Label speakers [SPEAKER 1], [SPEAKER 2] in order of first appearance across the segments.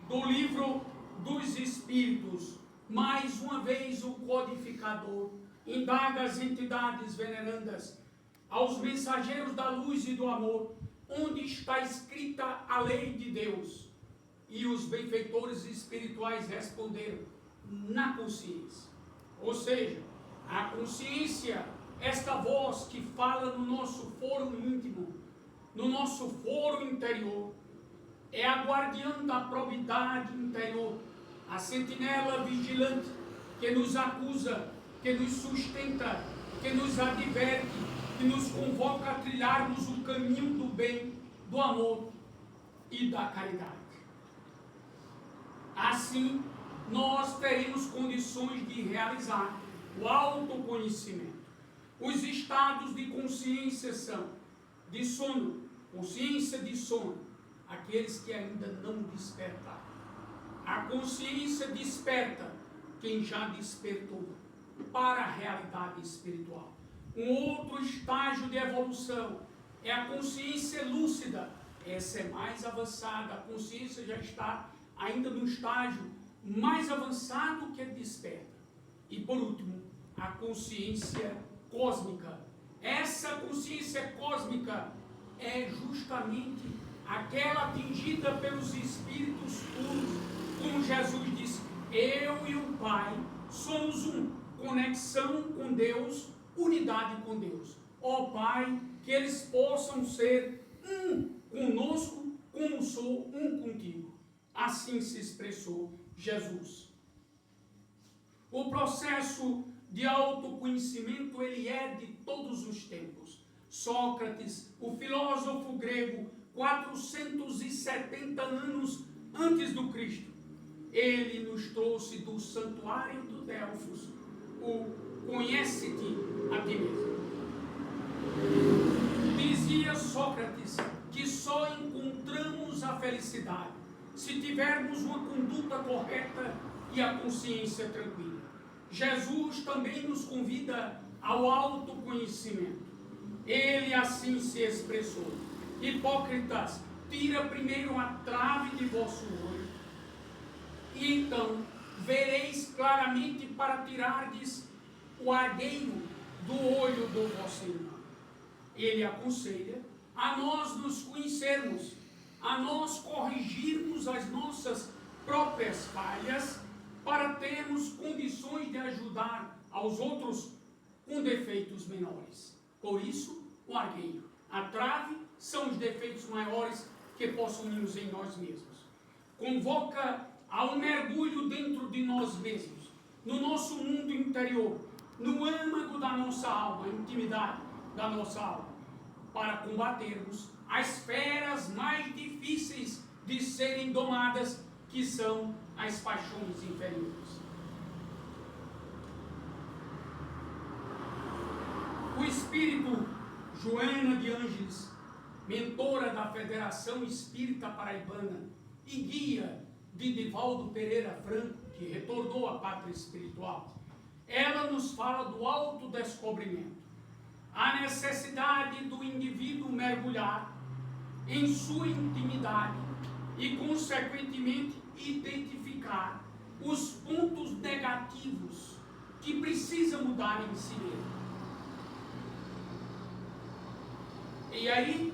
[SPEAKER 1] do livro dos Espíritos, mais uma vez o codificador indaga as entidades venerandas, aos mensageiros da luz e do amor, onde está escrita a lei de Deus. E os benfeitores espirituais responderam: na consciência. Ou seja, a consciência, esta voz que fala no nosso foro íntimo, no nosso foro interior, é a guardiã da probidade interior, a sentinela vigilante que nos acusa, que nos sustenta, que nos adverte, que nos convoca a trilharmos o caminho do bem, do amor e da caridade. Assim, nós teremos condições de realizar o autoconhecimento. Os estados de consciência são de sono, consciência de sono, aqueles que ainda não despertaram. A consciência desperta quem já despertou para a realidade espiritual. Um outro estágio de evolução é a consciência lúcida. Essa é mais avançada, a consciência já está ainda no estágio mais avançado que desperta. E por último, a consciência cósmica. Essa consciência cósmica é justamente aquela atingida pelos espíritos puros, como Jesus disse: eu e o Pai somos um. Conexão com Deus, unidade com Deus. Ó Pai, que eles possam ser um conosco, como sou um contigo. Assim se expressou Jesus. O processo de autoconhecimento, ele é de todos os tempos. Sócrates, o filósofo grego, 470 anos antes do Cristo, ele nos trouxe do santuário do Delfos o conhece-te a ti mesmo. Dizia Sócrates que só encontramos a felicidade se tivermos uma conduta correta e a consciência tranquila. Jesus também nos convida ao autoconhecimento. Ele assim se expressou: hipócritas, tira primeiro a trave de vosso olho, e então vereis claramente para tirardes o argueiro do olho do vosso irmão. Ele aconselha a nós nos conhecermos, a nós corrigirmos as nossas próprias falhas, para termos condições de ajudar aos outros com defeitos menores. Por isso, o argueiro, a trave, são os defeitos maiores que possuímos em nós mesmos. Convoca a um mergulho dentro de nós mesmos, no nosso mundo interior, no âmago da nossa alma, a intimidade da nossa alma, para combatermos as feras mais difíceis de serem domadas, que são as paixões inferiores. O espírito Joana de Ângeles, mentora da Federação Espírita Paraibana e guia de Divaldo Pereira Franco, que retornou à pátria espiritual, ela nos fala do autodescobrimento, a necessidade do indivíduo mergulhar em sua intimidade e, consequentemente, identificar os pontos negativos que precisa mudar em si mesmo. E aí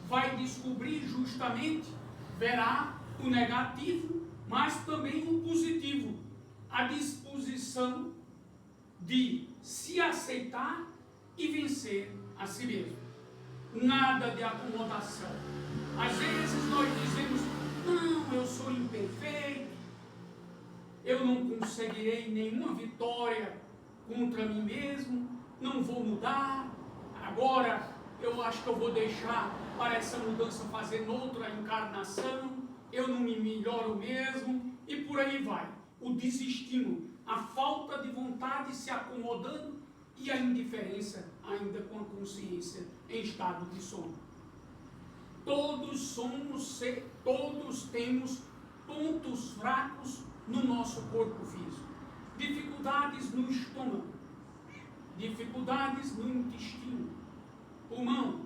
[SPEAKER 1] vai descobrir justamente, verá o negativo, mas também o positivo, a disposição de se aceitar e vencer a si mesmo. Nada de acomodação. Às vezes nós dizemos: não, eu sou imperfeito, eu não conseguirei nenhuma vitória contra mim mesmo, não vou mudar, agora eu acho que eu vou deixar para essa mudança fazer noutra encarnação, eu não me melhoro mesmo, e por aí vai. O desestímulo, a falta de vontade se acomodando e a indiferença ainda com a consciência em estado de sono. Todos temos pontos fracos no nosso corpo físico. Dificuldades no estômago, dificuldades no intestino, pulmão,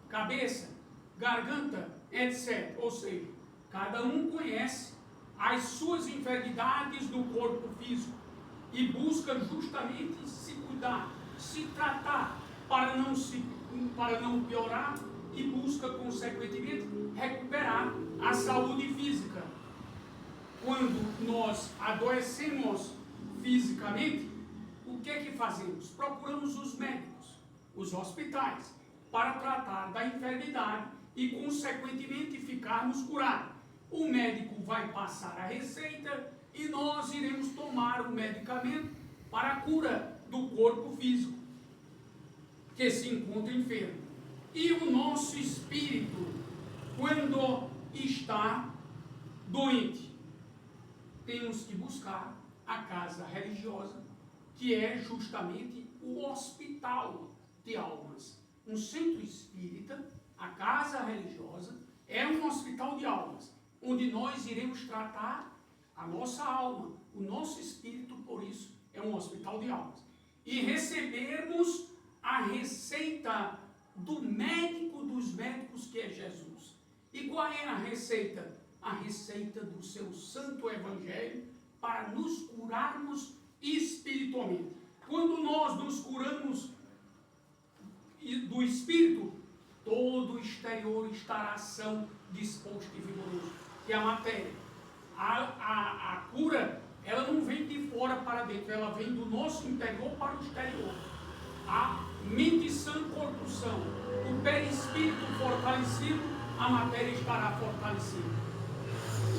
[SPEAKER 1] cabeça, garganta, etc. Ou seja, cada um conhece as enfermidades do corpo físico e busca justamente se cuidar, se tratar para não piorar e busca, consequentemente, recuperar a saúde física. Quando nós adoecemos fisicamente, o que é que fazemos? Procuramos os médicos, os hospitais, para tratar da enfermidade e, consequentemente, ficarmos curados. O médico vai passar a receita e nós iremos tomar o medicamento para a cura do corpo físico que se encontra enfermo. E o nosso espírito, quando está doente, temos que buscar a casa religiosa, que é justamente o hospital de almas. Um centro espírita, a casa religiosa, é um hospital de almas, onde nós iremos tratar a nossa alma, o nosso espírito, por isso é um hospital de almas. E recebermos a receita do médico dos médicos, que é Jesus. E qual é a receita? A receita do seu santo evangelho para nos curarmos espiritualmente. Quando nós nos curamos do espírito, todo o exterior estará são, disposto e vigoroso. Que é a matéria. A cura, ela não vem de fora para dentro, ela vem do nosso interior para o exterior. A mente sã, corpo são. O perispírito fortalecido, a matéria estará fortalecida.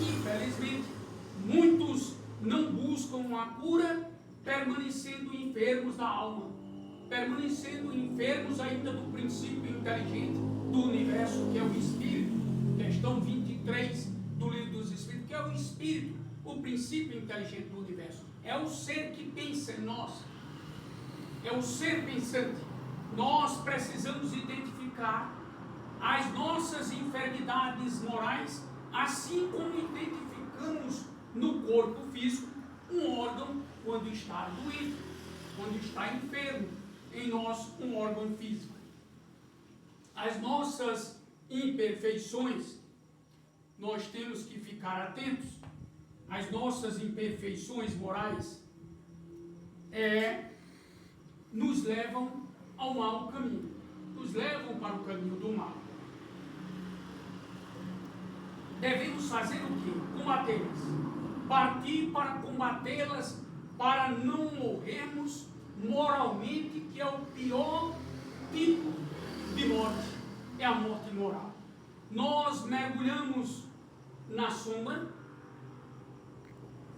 [SPEAKER 1] Infelizmente, muitos não buscam a cura permanecendo enfermos da alma, permanecendo enfermos ainda do princípio inteligente do universo, que é o Espírito. Questão 23 do Livro dos Espíritos, que é o Espírito, o princípio inteligente do universo. É o ser que pensa em nós, é o ser pensante. Nós precisamos identificar as nossas enfermidades morais, assim como identificamos no corpo físico um órgão quando está doente, quando está enfermo, em nós um órgão físico. As nossas imperfeições, nós temos que ficar atentos. As nossas imperfeições morais nos levam ao mau caminho, nos levam para o caminho do mal. Devemos fazer o quê? Combatê-las. Partir para combatê-las, para não morrermos moralmente, que é o pior tipo de morte, é a morte moral. Nós mergulhamos na sombra,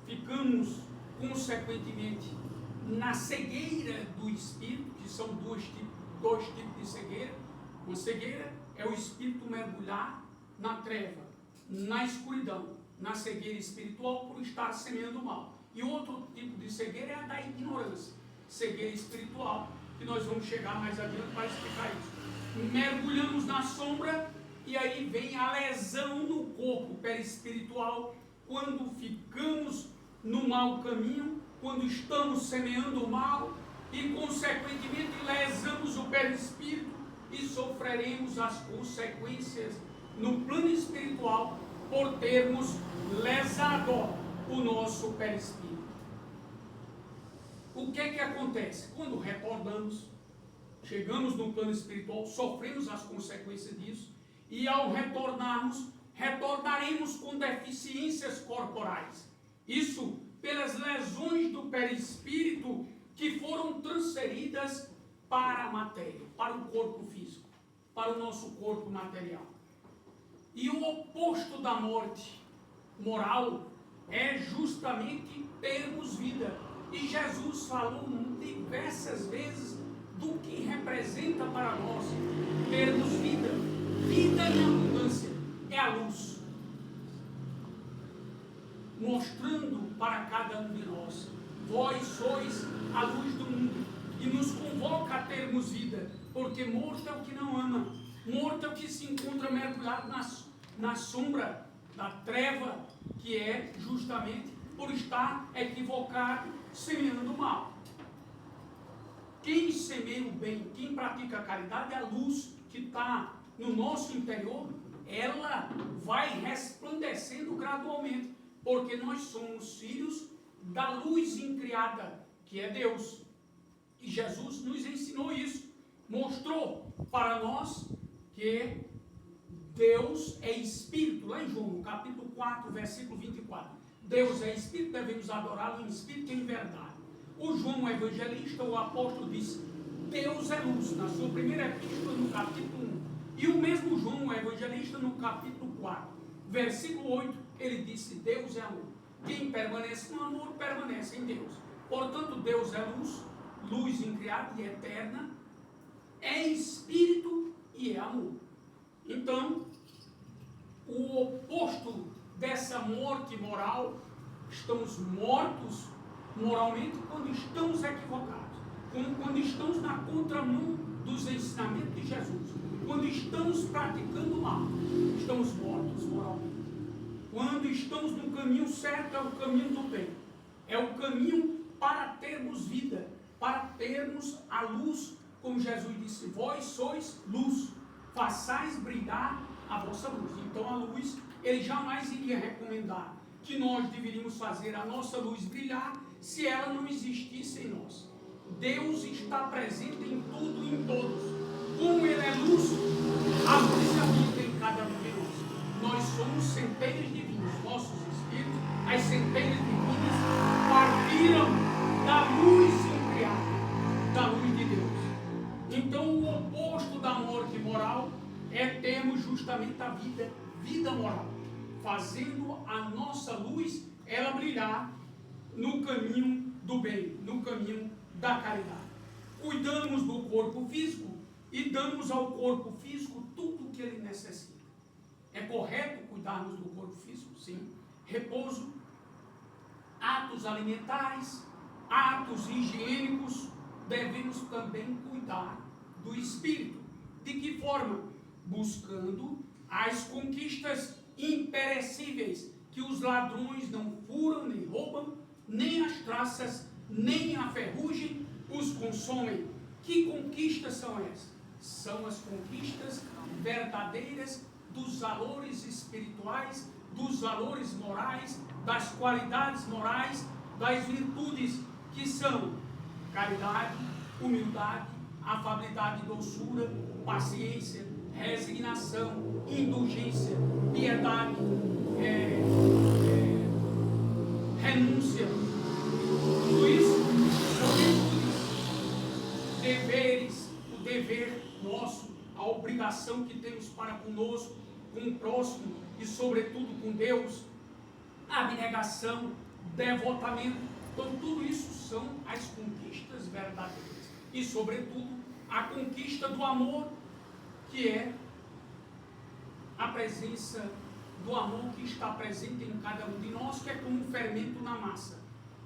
[SPEAKER 1] ficamos, consequentemente, na cegueira do espírito, que são dois tipos de cegueira. Uma cegueira é o espírito mergulhar na treva, na escuridão, na cegueira espiritual, por estar semeando o mal. E outro tipo de cegueira é a da ignorância, cegueira espiritual, que nós vamos chegar mais adiante para explicar isso. Mergulhamos na sombra e aí vem a lesão no corpo perispiritual, quando ficamos no mau caminho, quando estamos semeando o mal e, consequentemente, lesamos o perispírito e sofreremos as consequências no plano espiritual por termos lesado o nosso perispírito. O que é que acontece? Quando retornamos, chegamos no plano espiritual, sofremos as consequências disso e, ao retornarmos, retornaremos com deficiências corporais. Isso pelas lesões do perispírito que foram transferidas para a matéria, para o corpo físico, para o nosso corpo material. E o oposto da morte moral é justamente termos vida. E Jesus falou diversas vezes do que representa para nós termos vida. Vida em abundância é a luz, mostrando para cada um de nós: vós sois a luz do mundo, e nos convoca a termos vida, porque morto é o que não ama, morto é o que se encontra mergulhado na sombra da treva, que é justamente por estar equivocado, semeando o mal. Quem semeia o bem, quem pratica a caridade, a luz que está no nosso interior, ela vai resplandecendo gradualmente, porque nós somos filhos da luz incriada, que é Deus. E Jesus nos ensinou isso, mostrou para nós que Deus é Espírito, lá em João, no capítulo 4, versículo 24. Deus é Espírito, devemos adorá-lo em Espírito e em verdade. O João Evangelista, o apóstolo, disse: Deus é luz, na sua primeira epístola, no capítulo 1. E o mesmo João Evangelista, no capítulo 4, versículo 8, ele disse: Deus é amor. Quem permanece no amor, permanece em Deus. Portanto, Deus é luz, luz incriada e eterna, é Espírito e é amor. Então, o oposto dessa morte moral, estamos mortos moralmente quando estamos equivocados, quando estamos na contramão dos ensinamentos de Jesus, quando estamos praticando mal, estamos mortos moralmente. Quando estamos no caminho certo, é o caminho do bem, é o caminho para termos vida, para termos a luz, como Jesus disse: vós sois luz, façais brilhar a vossa luz. Então a luz, ele jamais iria recomendar que nós deveríamos fazer a nossa luz brilhar se ela não existisse em nós. Deus está presente em tudo e em todos. Como ele é luz, a luz habita em cada um de nós. Nós somos centelhas divinas, nossos espíritos, as centelhas divinas partiram da luz incriada, da luz de Deus. Então o oposto da morte moral é termos justamente a vida moral, fazendo a nossa luz, ela brilhar no caminho do bem, no caminho da caridade. Cuidamos do corpo físico e damos ao corpo físico tudo o que ele necessita. É correto cuidarmos do corpo físico? Sim. Repouso, atos alimentares, atos higiênicos. Devemos também cuidar do espírito. De que forma? Buscando as conquistas imperecíveis, que os ladrões não furam nem roubam, nem as traças, nem a ferrugem os consomem. Que conquistas são essas? São as conquistas verdadeiras dos valores espirituais, dos valores morais, das qualidades morais, das virtudes, que são caridade, humildade, afabilidade, doçura, paciência, resignação, indulgência, piedade, renúncia. Tudo isso são virtudes, deveres, o dever nosso, a obrigação que temos para conosco, com o próximo e sobretudo com Deus, abnegação, devotamento. Então tudo isso são as conquistas verdadeiras e sobretudo a conquista do amor, que é a presença do amor que está presente em cada um de nós, que é como um fermento na massa.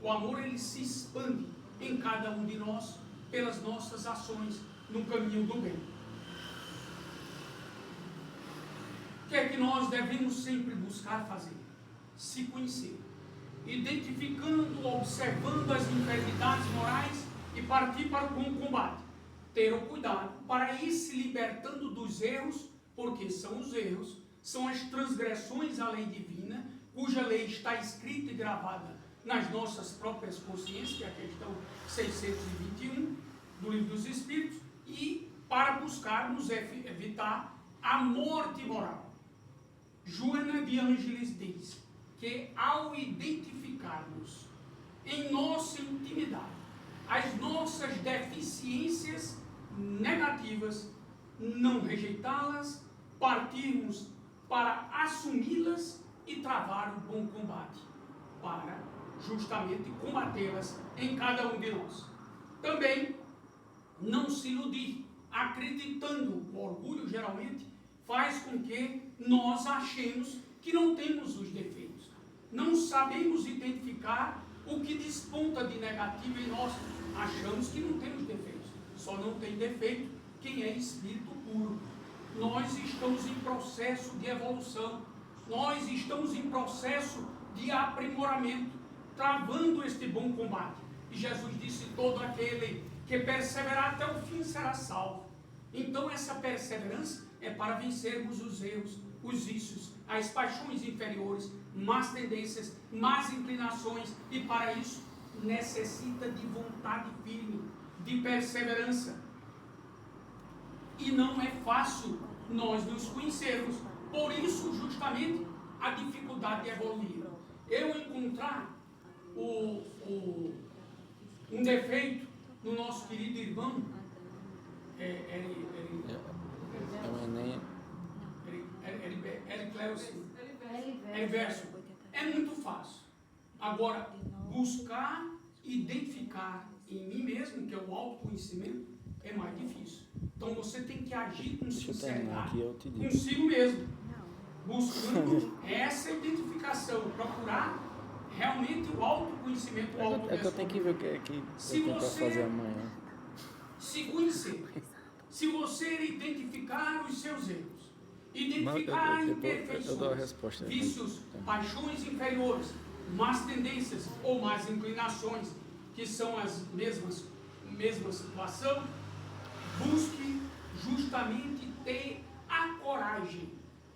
[SPEAKER 1] O amor, ele se expande em cada um de nós pelas nossas ações no caminho do bem. O que é que nós devemos sempre buscar fazer? Se conhecer, identificando, observando as enfermidades morais e partir para o combate. Ter o cuidado para ir se libertando dos erros, porque são os erros, são as transgressões à lei divina, cuja lei está escrita e gravada nas nossas próprias consciências, que é a questão 621 do Livro dos Espíritos, e para buscarmos evitar a morte moral. Joana de Ângeles diz que ao identificarmos em nossa intimidade as nossas deficiências negativas, não rejeitá-las, partirmos para assumi-las e travar o bom combate, para justamente combatê-las em cada um de nós. Também não se iludir, acreditando, o orgulho geralmente faz com que nós achemos que não temos os defeitos, não sabemos identificar o que desponta de negativo em nós, achamos que não temos defeitos. Só não tem defeito quem é espírito puro. Nós estamos em processo de evolução, nós estamos em processo de aprimoramento, travando este bom combate. E Jesus disse: todo aquele que perseverar até o fim será salvo. Então essa perseverança é para vencermos os erros, os vícios, as paixões inferiores, más tendências, más inclinações, e para isso necessita de vontade firme, de perseverança. E não é fácil nós nos conhecermos, por isso justamente a dificuldade de evoluir. Eu encontrar um defeito no nosso querido irmão Eliverso, é muito fácil. Agora, buscar identificar em mim mesmo, que é o autoconhecimento, é mais difícil. Então você tem que agir com sinceridade consigo mesmo, buscando essa identificação, procurar realmente o autoconhecimento, o autodescobrimento.
[SPEAKER 2] É que eu tenho que ver o que é que eu tenho para fazer amanhã.
[SPEAKER 1] Se conhecer, se você identificar os seus erros, identificar imperfeições, vícios, paixões inferiores, más tendências ou más inclinações, que são as mesma situação, busque justamente ter a coragem.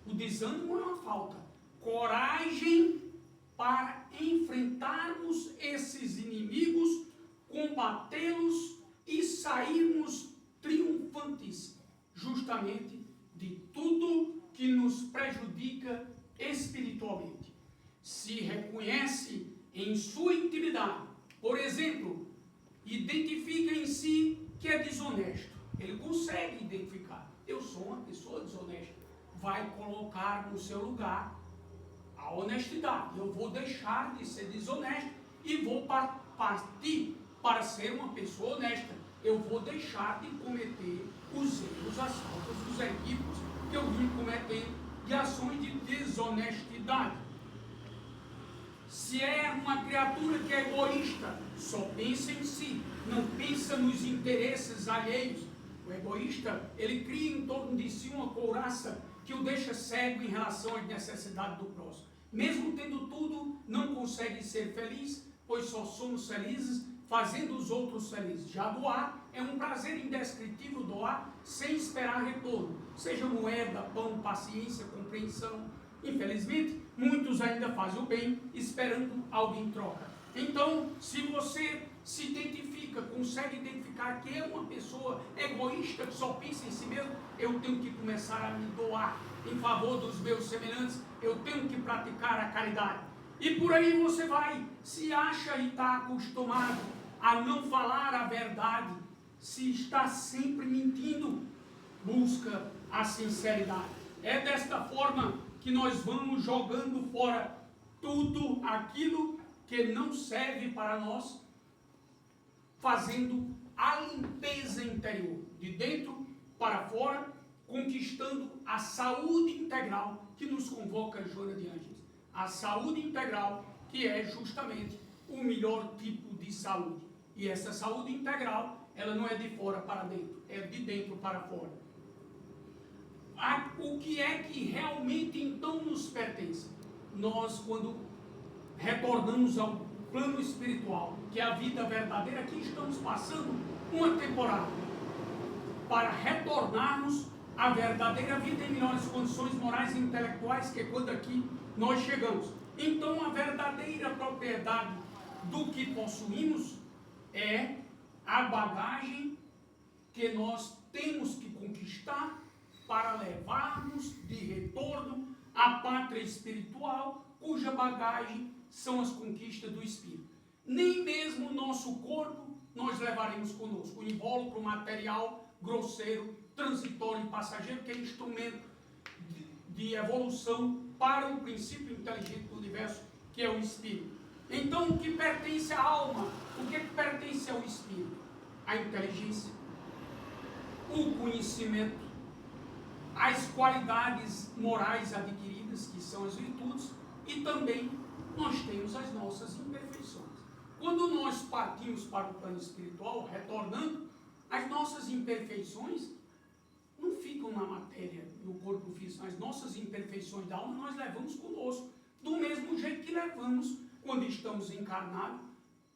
[SPEAKER 1] O desânimo é uma falta. Coragem para enfrentarmos esses inimigos, combatê-los e sairmos triunfantes, justamente de tudo que nos prejudica espiritualmente. Se reconhece em sua intimidade, por exemplo, identifica em si que é desonesto. Ele consegue identificar. Eu sou uma pessoa desonesta. Vai colocar no seu lugar a honestidade. Eu vou deixar de ser desonesto e vou partir para ser uma pessoa honesta. Eu vou deixar de cometer os erros, as faltas, os equívocos que eu vim cometendo de ações de desonestidade. Se é uma criatura que é egoísta, só pensa em si, não pensa nos interesses alheios. O egoísta, ele cria em torno de si uma couraça que o deixa cego em relação às necessidades do próximo. Mesmo tendo tudo, não consegue ser feliz, pois só somos felizes fazendo os outros felizes. Já doar é um prazer indescritível, doar sem esperar retorno, seja moeda, pão, paciência, compreensão. Infelizmente, muitos ainda fazem o bem esperando algo em troca. Então, se você se identifica, consegue identificar que é uma pessoa egoísta, que só pensa em si mesmo, eu tenho que começar a me doar em favor dos meus semelhantes, eu tenho que praticar a caridade. E por aí você vai, se acha e está acostumado a não falar a verdade, se está sempre mentindo, busca a sinceridade. É desta forma que nós vamos jogando fora tudo aquilo que não serve para nós, fazendo a limpeza interior, de dentro para fora, conquistando a saúde integral que nos convoca Joana de Ângeles. A saúde integral, que é justamente o melhor tipo de saúde. E essa saúde integral, ela não é de fora para dentro, é de dentro para fora. O que é que realmente então nos pertence? Nós, quando retornamos ao plano espiritual, que é a vida verdadeira, aqui estamos passando uma temporada para retornarmos à verdadeira vida em melhores condições morais e intelectuais, que é quando aqui nós chegamos. Então, a verdadeira propriedade do que possuímos é a bagagem que nós temos que conquistar para levarmos de retorno à pátria espiritual, cuja bagagem são as conquistas do Espírito. Nem mesmo o nosso corpo nós levaremos conosco, o invólucro material, grosseiro, transitório e passageiro, que é instrumento de evolução para o princípio inteligente do universo, que é o Espírito. Então, o que pertence à alma, o que pertence ao Espírito? A inteligência, o conhecimento, as qualidades morais adquiridas, que são as virtudes, e também nós temos as nossas imperfeições. Quando nós partimos para o plano espiritual, retornando, as nossas imperfeições não ficam na matéria, no corpo físico. As nossas imperfeições da alma nós levamos conosco, do mesmo jeito que levamos quando estamos encarnados.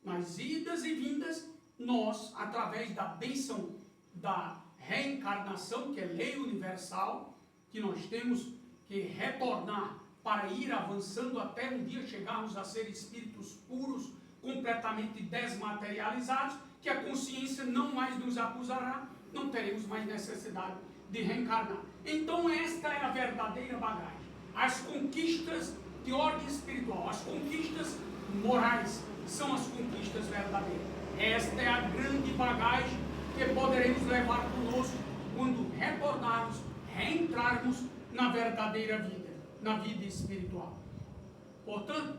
[SPEAKER 1] Nas idas e vindas, nós, através da bênção da reencarnação, que é lei universal, que nós temos que retornar para ir avançando até um dia chegarmos a ser espíritos puros, completamente desmaterializados, que a consciência não mais nos acusará, não teremos mais necessidade de reencarnar. Então esta é a verdadeira bagagem. As conquistas de ordem espiritual, as conquistas morais, são as conquistas verdadeiras. Esta é a grande bagagem que poderemos levar conosco quando retornarmos, reentrarmos na verdadeira vida, na vida espiritual. Portanto,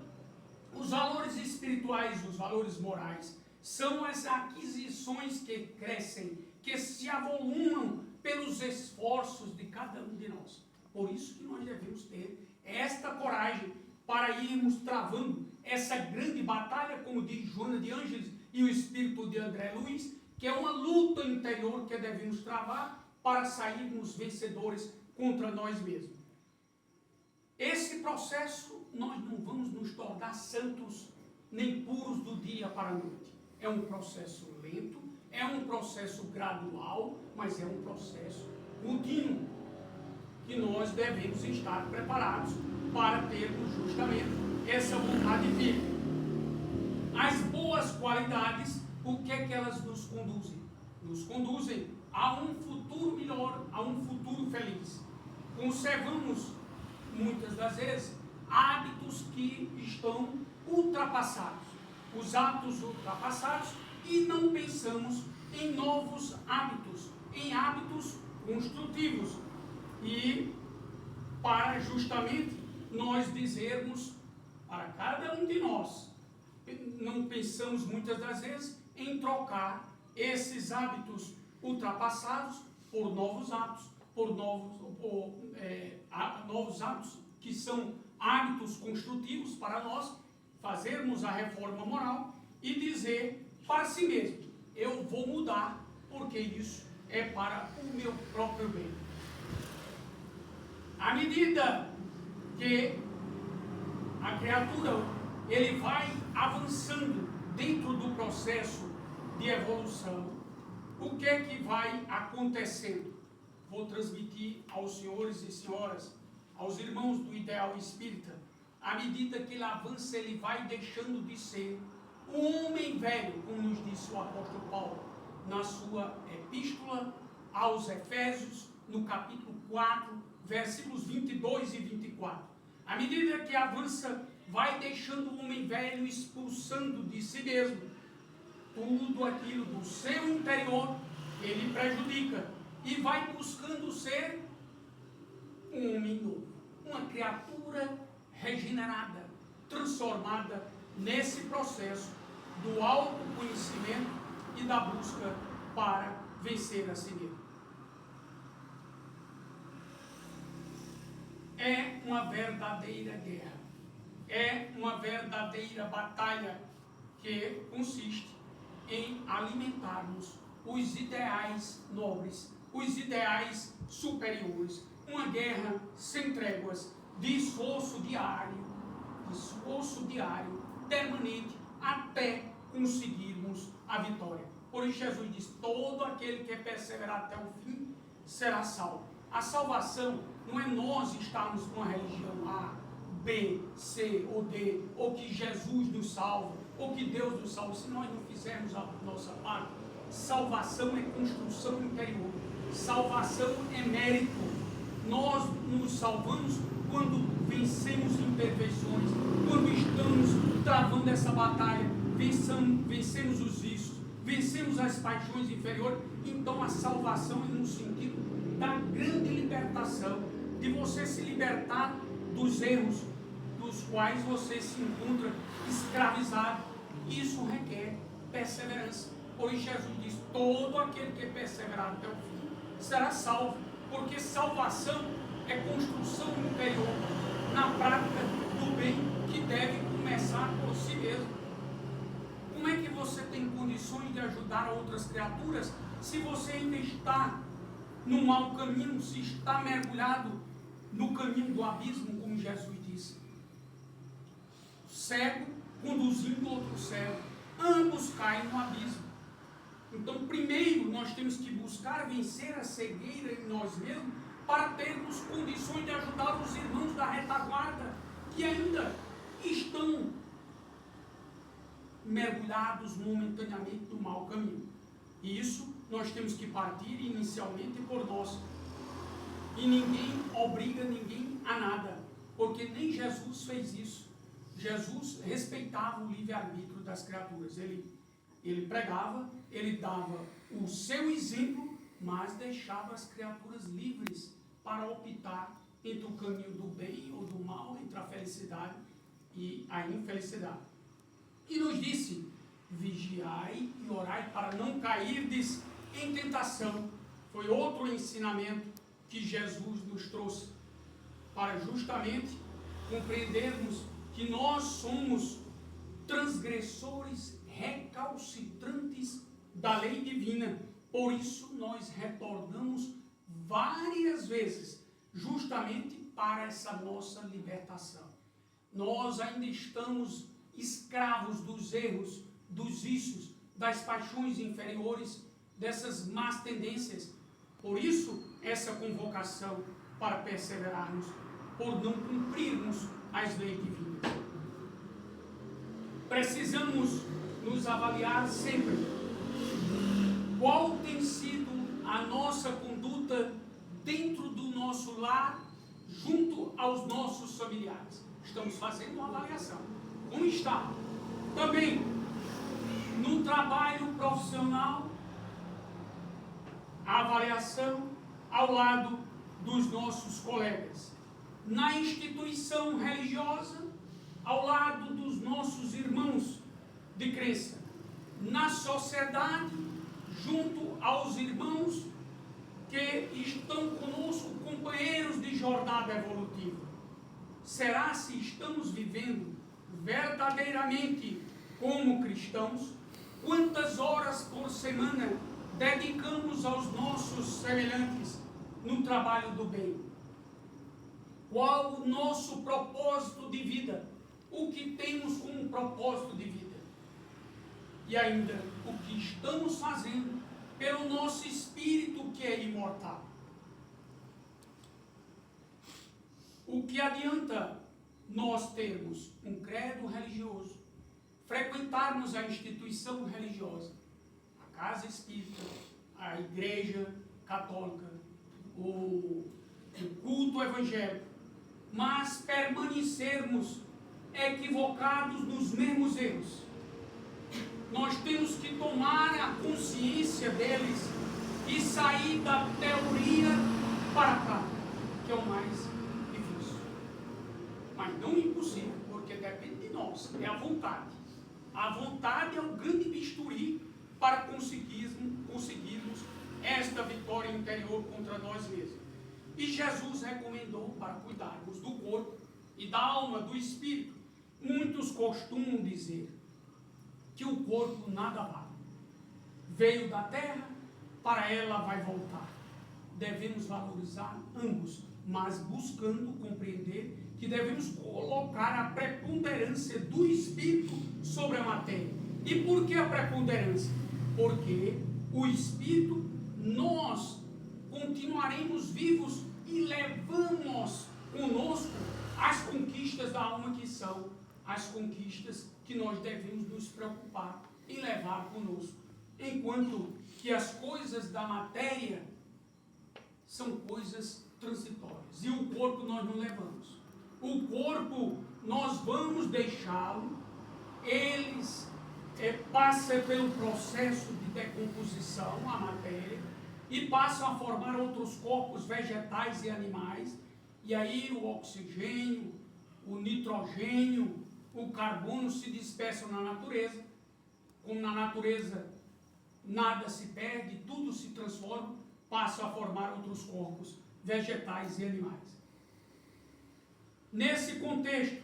[SPEAKER 1] os valores espirituais, os valores morais, são as aquisições que crescem, que se avolumam pelos esforços de cada um de nós. Por isso que nós devemos ter esta coragem para irmos travando essa grande batalha, como diz Joana de Ângeles e o espírito de André Luiz, que é uma luta interior que devemos travar para sairmos vencedores contra nós mesmos. Esse processo, nós não vamos nos tornar santos nem puros do dia para a noite. É um processo lento, é um processo gradual, mas é um processo contínuo, que nós devemos estar preparados para termos justamente essa vontade firme. As boas qualidades, o que é que elas nos conduzem? Nos conduzem a um futuro melhor, a um futuro feliz. Conservamos, muitas das vezes, hábitos que estão ultrapassados. Os hábitos ultrapassados, e não pensamos em novos hábitos, em hábitos construtivos. E para justamente nós dizermos para cada um de nós, não pensamos muitas das vezes em trocar esses hábitos ultrapassados por novos hábitos, por novos hábitos que são hábitos construtivos para nós fazermos a reforma moral e dizer para si mesmo: eu vou mudar porque isso é para o meu próprio bem. À medida que a criatura ele vai avançando dentro do processo de evolução, o que é que vai acontecendo? Vou transmitir aos senhores e senhoras, aos irmãos do ideal espírita. À medida que ele avança, ele vai deixando de ser um homem velho, como nos disse o apóstolo Paulo na sua epístola aos Efésios, no capítulo 4, versículos 22 e 24. À medida que avança, vai deixando o homem velho, expulsando de si mesmo tudo aquilo do seu interior que ele prejudica, e vai buscando ser um homem novo, uma criatura regenerada, transformada nesse processo do autoconhecimento e da busca para vencer a si mesmo. É uma verdadeira guerra, é uma verdadeira batalha que consiste em alimentarmos os ideais nobres, os ideais superiores, uma guerra sem tréguas, de esforço diário, permanente, até conseguirmos a vitória. Por isso Jesus diz: todo aquele que perseverar até o fim será salvo. A salvação não é nós estarmos com a religião A, B, C ou D, ou que Jesus nos salva, ou que Deus nos salva. Se nós não fizermos a nossa parte, salvação é construção interior, salvação é mérito. Nós nos salvamos quando vencemos imperfeições, quando estamos travando essa batalha, vencemos os vícios, vencemos as paixões inferiores. Então a salvação é no sentido da grande libertação, de você se libertar dos erros dos quais você se encontra escravizado. Isso requer perseverança. Por isso Jesus diz: todo aquele que perseverar até o fim será salvo, porque salvação é construção interior na prática do bem, que deve começar por si mesmo. Como é que você tem condições de ajudar outras criaturas se você ainda está no mau caminho, se está mergulhado no caminho do abismo, como Jesus disse? Cego conduzindo outro cego, ambos caem no abismo. Então, primeiro nós temos que buscar vencer a cegueira em nós mesmos, para termos condições de ajudar os irmãos da retaguarda que ainda estão mergulhados momentaneamente no mau caminho. E isso nós temos que partir inicialmente por nós. E ninguém obriga ninguém a nada, porque nem Jesus fez isso. Jesus respeitava o livre-arbítrio das criaturas. Ele pregava, ele dava o seu exemplo, mas deixava as criaturas livres para optar entre o caminho do bem ou do mal, entre a felicidade e a infelicidade. E nos disse: vigiai e orai para não cairdes em tentação. Foi outro ensinamento que Jesus nos trouxe, para justamente compreendermos que nós somos transgressores recalcitrantes da lei divina. Por isso nós retornamos várias vezes, justamente para essa nossa libertação. Nós ainda estamos escravos dos erros, dos vícios, das paixões inferiores, dessas más tendências. Por isso, essa convocação para perseverarmos, por não cumprirmos as leis divinas. Precisamos nos avaliar sempre. Qual tem sido a nossa conduta dentro do nosso lar, junto aos nossos familiares? Estamos fazendo uma avaliação. Como está? Também no trabalho profissional, a avaliação ao lado dos nossos colegas. Na instituição religiosa, ao lado dos nossos irmãos de crença. Na sociedade, junto aos irmãos que estão conosco, companheiros de jornada evolutiva. Será se estamos vivendo verdadeiramente como cristãos? Quantas horas por semana dedicamos aos nossos semelhantes no trabalho do bem? Qual o nosso propósito de vida? O que temos como propósito de vida? E ainda, o que estamos fazendo pelo nosso espírito que é imortal? O que adianta nós termos um credo religioso, frequentarmos a instituição religiosa, a casa espírita, a igreja católica, o culto evangélico, mas permanecermos equivocados nos mesmos erros? Nós temos que tomar a consciência deles e sair da teoria para a prática, que é o mais difícil. Mas não impossível, porque depende de nós, é a vontade. A vontade é o grande bisturi para conseguirmos esta vitória interior contra nós mesmos. E Jesus recomendou para cuidarmos do corpo e da alma, do espírito. Muitos costumam dizer que o corpo nada vale. Veio da terra, para ela vai voltar. Devemos valorizar ambos, mas buscando compreender que devemos colocar a preponderância do espírito sobre a matéria. E por que a preponderância? Porque o espírito, nós continuaremos vivos e levamos conosco as conquistas da alma, que são as conquistas que nós devemos nos preocupar em levar conosco. Enquanto que as coisas da matéria são coisas transitórias. E o corpo nós não levamos. O corpo nós vamos deixá-lo, eles passam pelo processo de decomposição, a matéria, e passam a formar outros corpos vegetais e animais, e aí o oxigênio, o nitrogênio, o carbono se dispersam na natureza. Como na natureza nada se perde, tudo se transforma, passa a formar outros corpos vegetais e animais. Nesse contexto,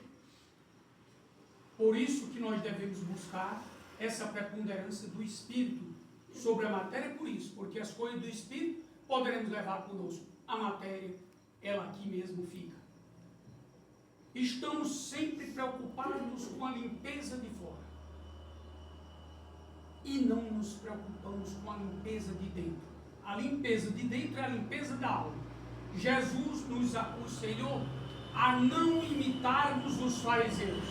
[SPEAKER 1] por isso que nós devemos buscar essa preponderância do espírito sobre a matéria, por isso, porque as coisas do espírito poderemos levar conosco. A matéria, ela aqui mesmo fica. Estamos sempre preocupados com a limpeza de fora e não nos preocupamos com a limpeza de dentro. A limpeza de dentro é a limpeza da alma. Jesus nos aconselhou a não imitarmos os fariseus.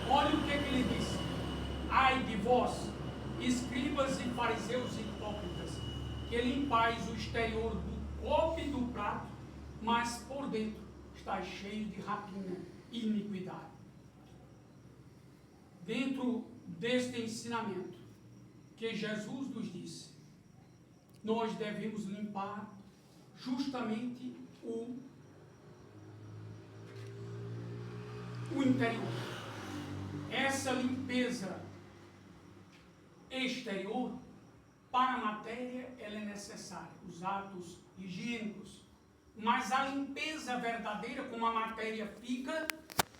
[SPEAKER 1] Olha o que ele disse: ai de vós, escribas e fariseus hipócritas, que limpais o exterior do copo e do prato, mas por dentro está cheio de rapina e iniquidade. Dentro deste ensinamento que Jesus nos disse, nós devemos limpar justamente o interior. Essa limpeza exterior, para a matéria, ela é necessária, os atos higiênicos. Mas a limpeza verdadeira, como a matéria fica,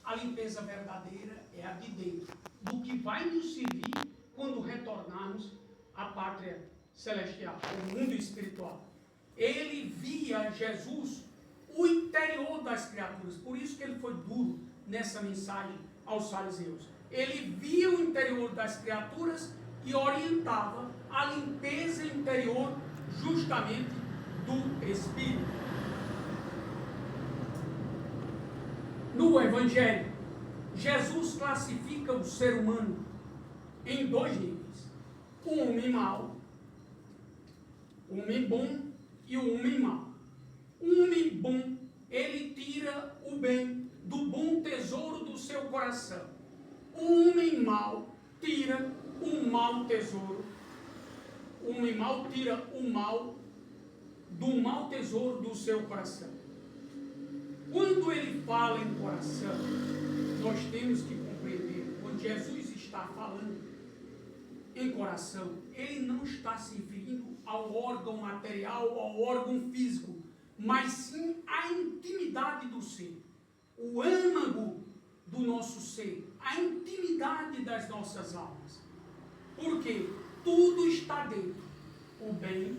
[SPEAKER 1] a limpeza verdadeira é a de dentro, do que vai nos servir quando retornarmos à pátria celestial, ao mundo espiritual. Ele via Jesus o interior das criaturas, por isso que ele foi duro nessa mensagem aos fariseus. Ele via o interior das criaturas e orientava a limpeza interior justamente do espírito. No Evangelho, Jesus classifica o ser humano em dois níveis: o homem mau, o homem bom e o homem mau. O homem bom, ele tira o bem do bom tesouro do seu coração. O homem mau tira o mau tesouro. O homem mau tira o mal do mau tesouro do seu coração. Quando ele fala em coração, nós temos que compreender, quando Jesus está falando em coração, ele não está se referindo ao órgão material, ao órgão físico, mas sim à intimidade do ser, o âmago do nosso ser, a intimidade das nossas almas. Porque tudo está dentro, o bem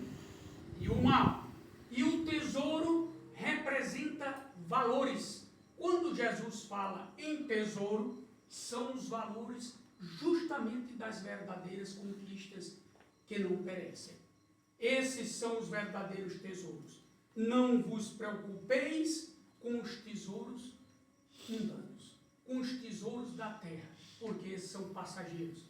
[SPEAKER 1] e o mal. E o tesouro representa valores. Quando Jesus fala em tesouro, são os valores justamente das verdadeiras conquistas que não perecem. Esses são os verdadeiros tesouros. Não vos preocupeis com os tesouros mundanos, com os tesouros da terra, porque esses são passageiros.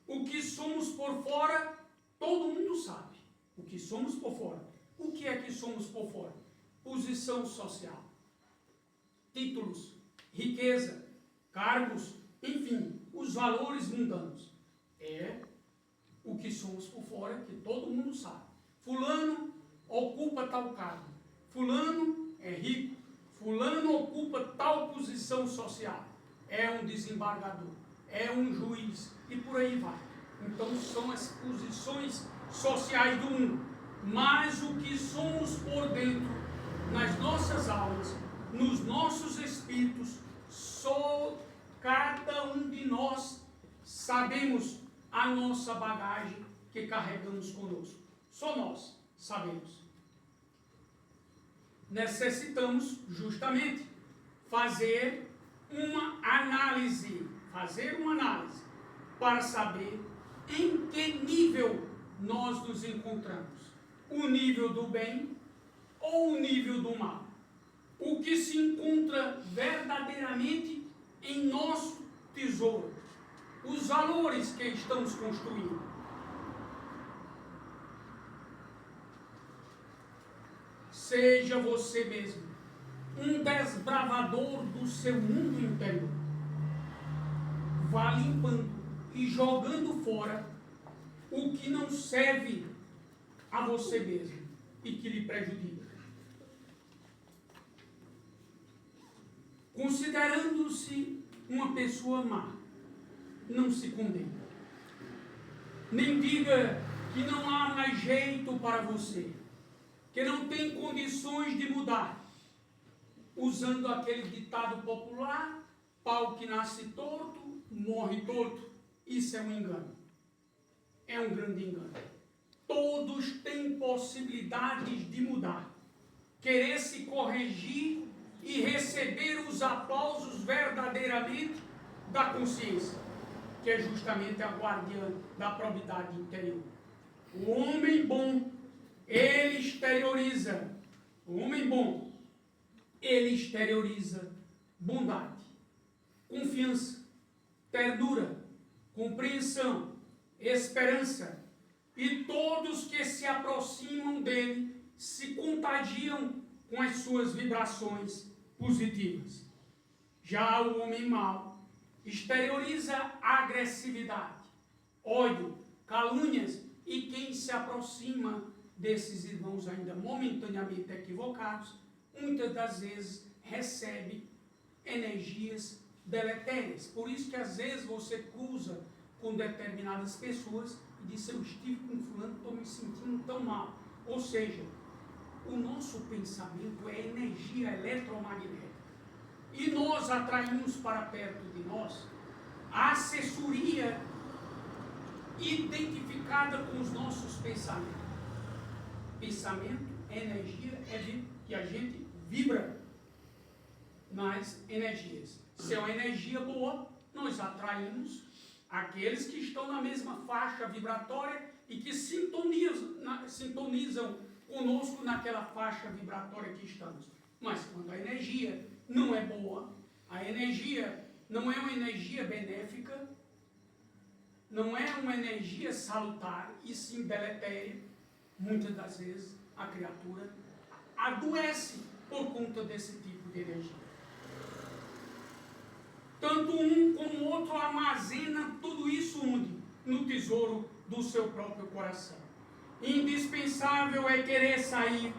[SPEAKER 1] O que somos por fora, todo mundo sabe. O que somos por fora. O que é que somos por fora? Posição social, títulos, riqueza, cargos, enfim, os valores mundanos. É o que somos por fora, que todo mundo sabe. Fulano ocupa tal cargo. Fulano é rico. Fulano ocupa tal posição social. É um desembargador. É um juiz. E por aí vai. Então são as posições sociais do mundo. Mas o que somos por dentro, nas nossas almas, nos nossos espíritos, só cada um de nós sabemos a nossa bagagem que carregamos conosco. Só nós sabemos. Necessitamos justamente fazer uma análise para saber em que nível nós nos encontramos. O nível do bem ou o nível do mal? O que se encontra verdadeiramente em nosso tesouro? Os valores que estamos construindo. Seja você mesmo um desbravador do seu mundo interior. Vá limpando e jogando fora o que não serve a você mesmo e que lhe prejudica. Considerando-se uma pessoa má, não se condena. Nem diga que não há mais jeito para você, que não tem condições de mudar. Usando aquele ditado popular: pau que nasce torto, morre torto. Isso é um engano. É um grande engano. Todos têm possibilidades de mudar, querer se corrigir e receber os aplausos verdadeiramente da consciência, que é justamente a guardiã da probidade interior. O homem bom, ele exterioriza. O homem bom, ele exterioriza bondade, confiança, ternura, compreensão, esperança, e todos que se aproximam dele se contagiam com as suas vibrações positivas. Já o homem mau exterioriza agressividade, ódio, calúnias, e quem se aproxima desses irmãos ainda momentaneamente equivocados, muitas das vezes recebe energias deletérias. Por isso que às vezes você cruza com determinadas pessoas e diz: eu estive com fulano, estou me sentindo tão mal. Ou seja, o nosso pensamento é energia eletromagnética. E nós atraímos para perto de nós a assessoria identificada com os nossos pensamentos. Pensamento, energia, e a gente vibra nas energias. Se é uma energia boa, nós atraímos aqueles que estão na mesma faixa vibratória e que sintonizam conosco naquela faixa vibratória que estamos. Mas quando a energia não é boa, a energia não é uma energia benéfica, não é uma energia salutar, e sim deletéria, muitas das vezes a criatura adoece por conta desse tipo de energia. Tanto um como o outro armazena tudo isso onde? No tesouro do seu próprio coração. Indispensável é querer sair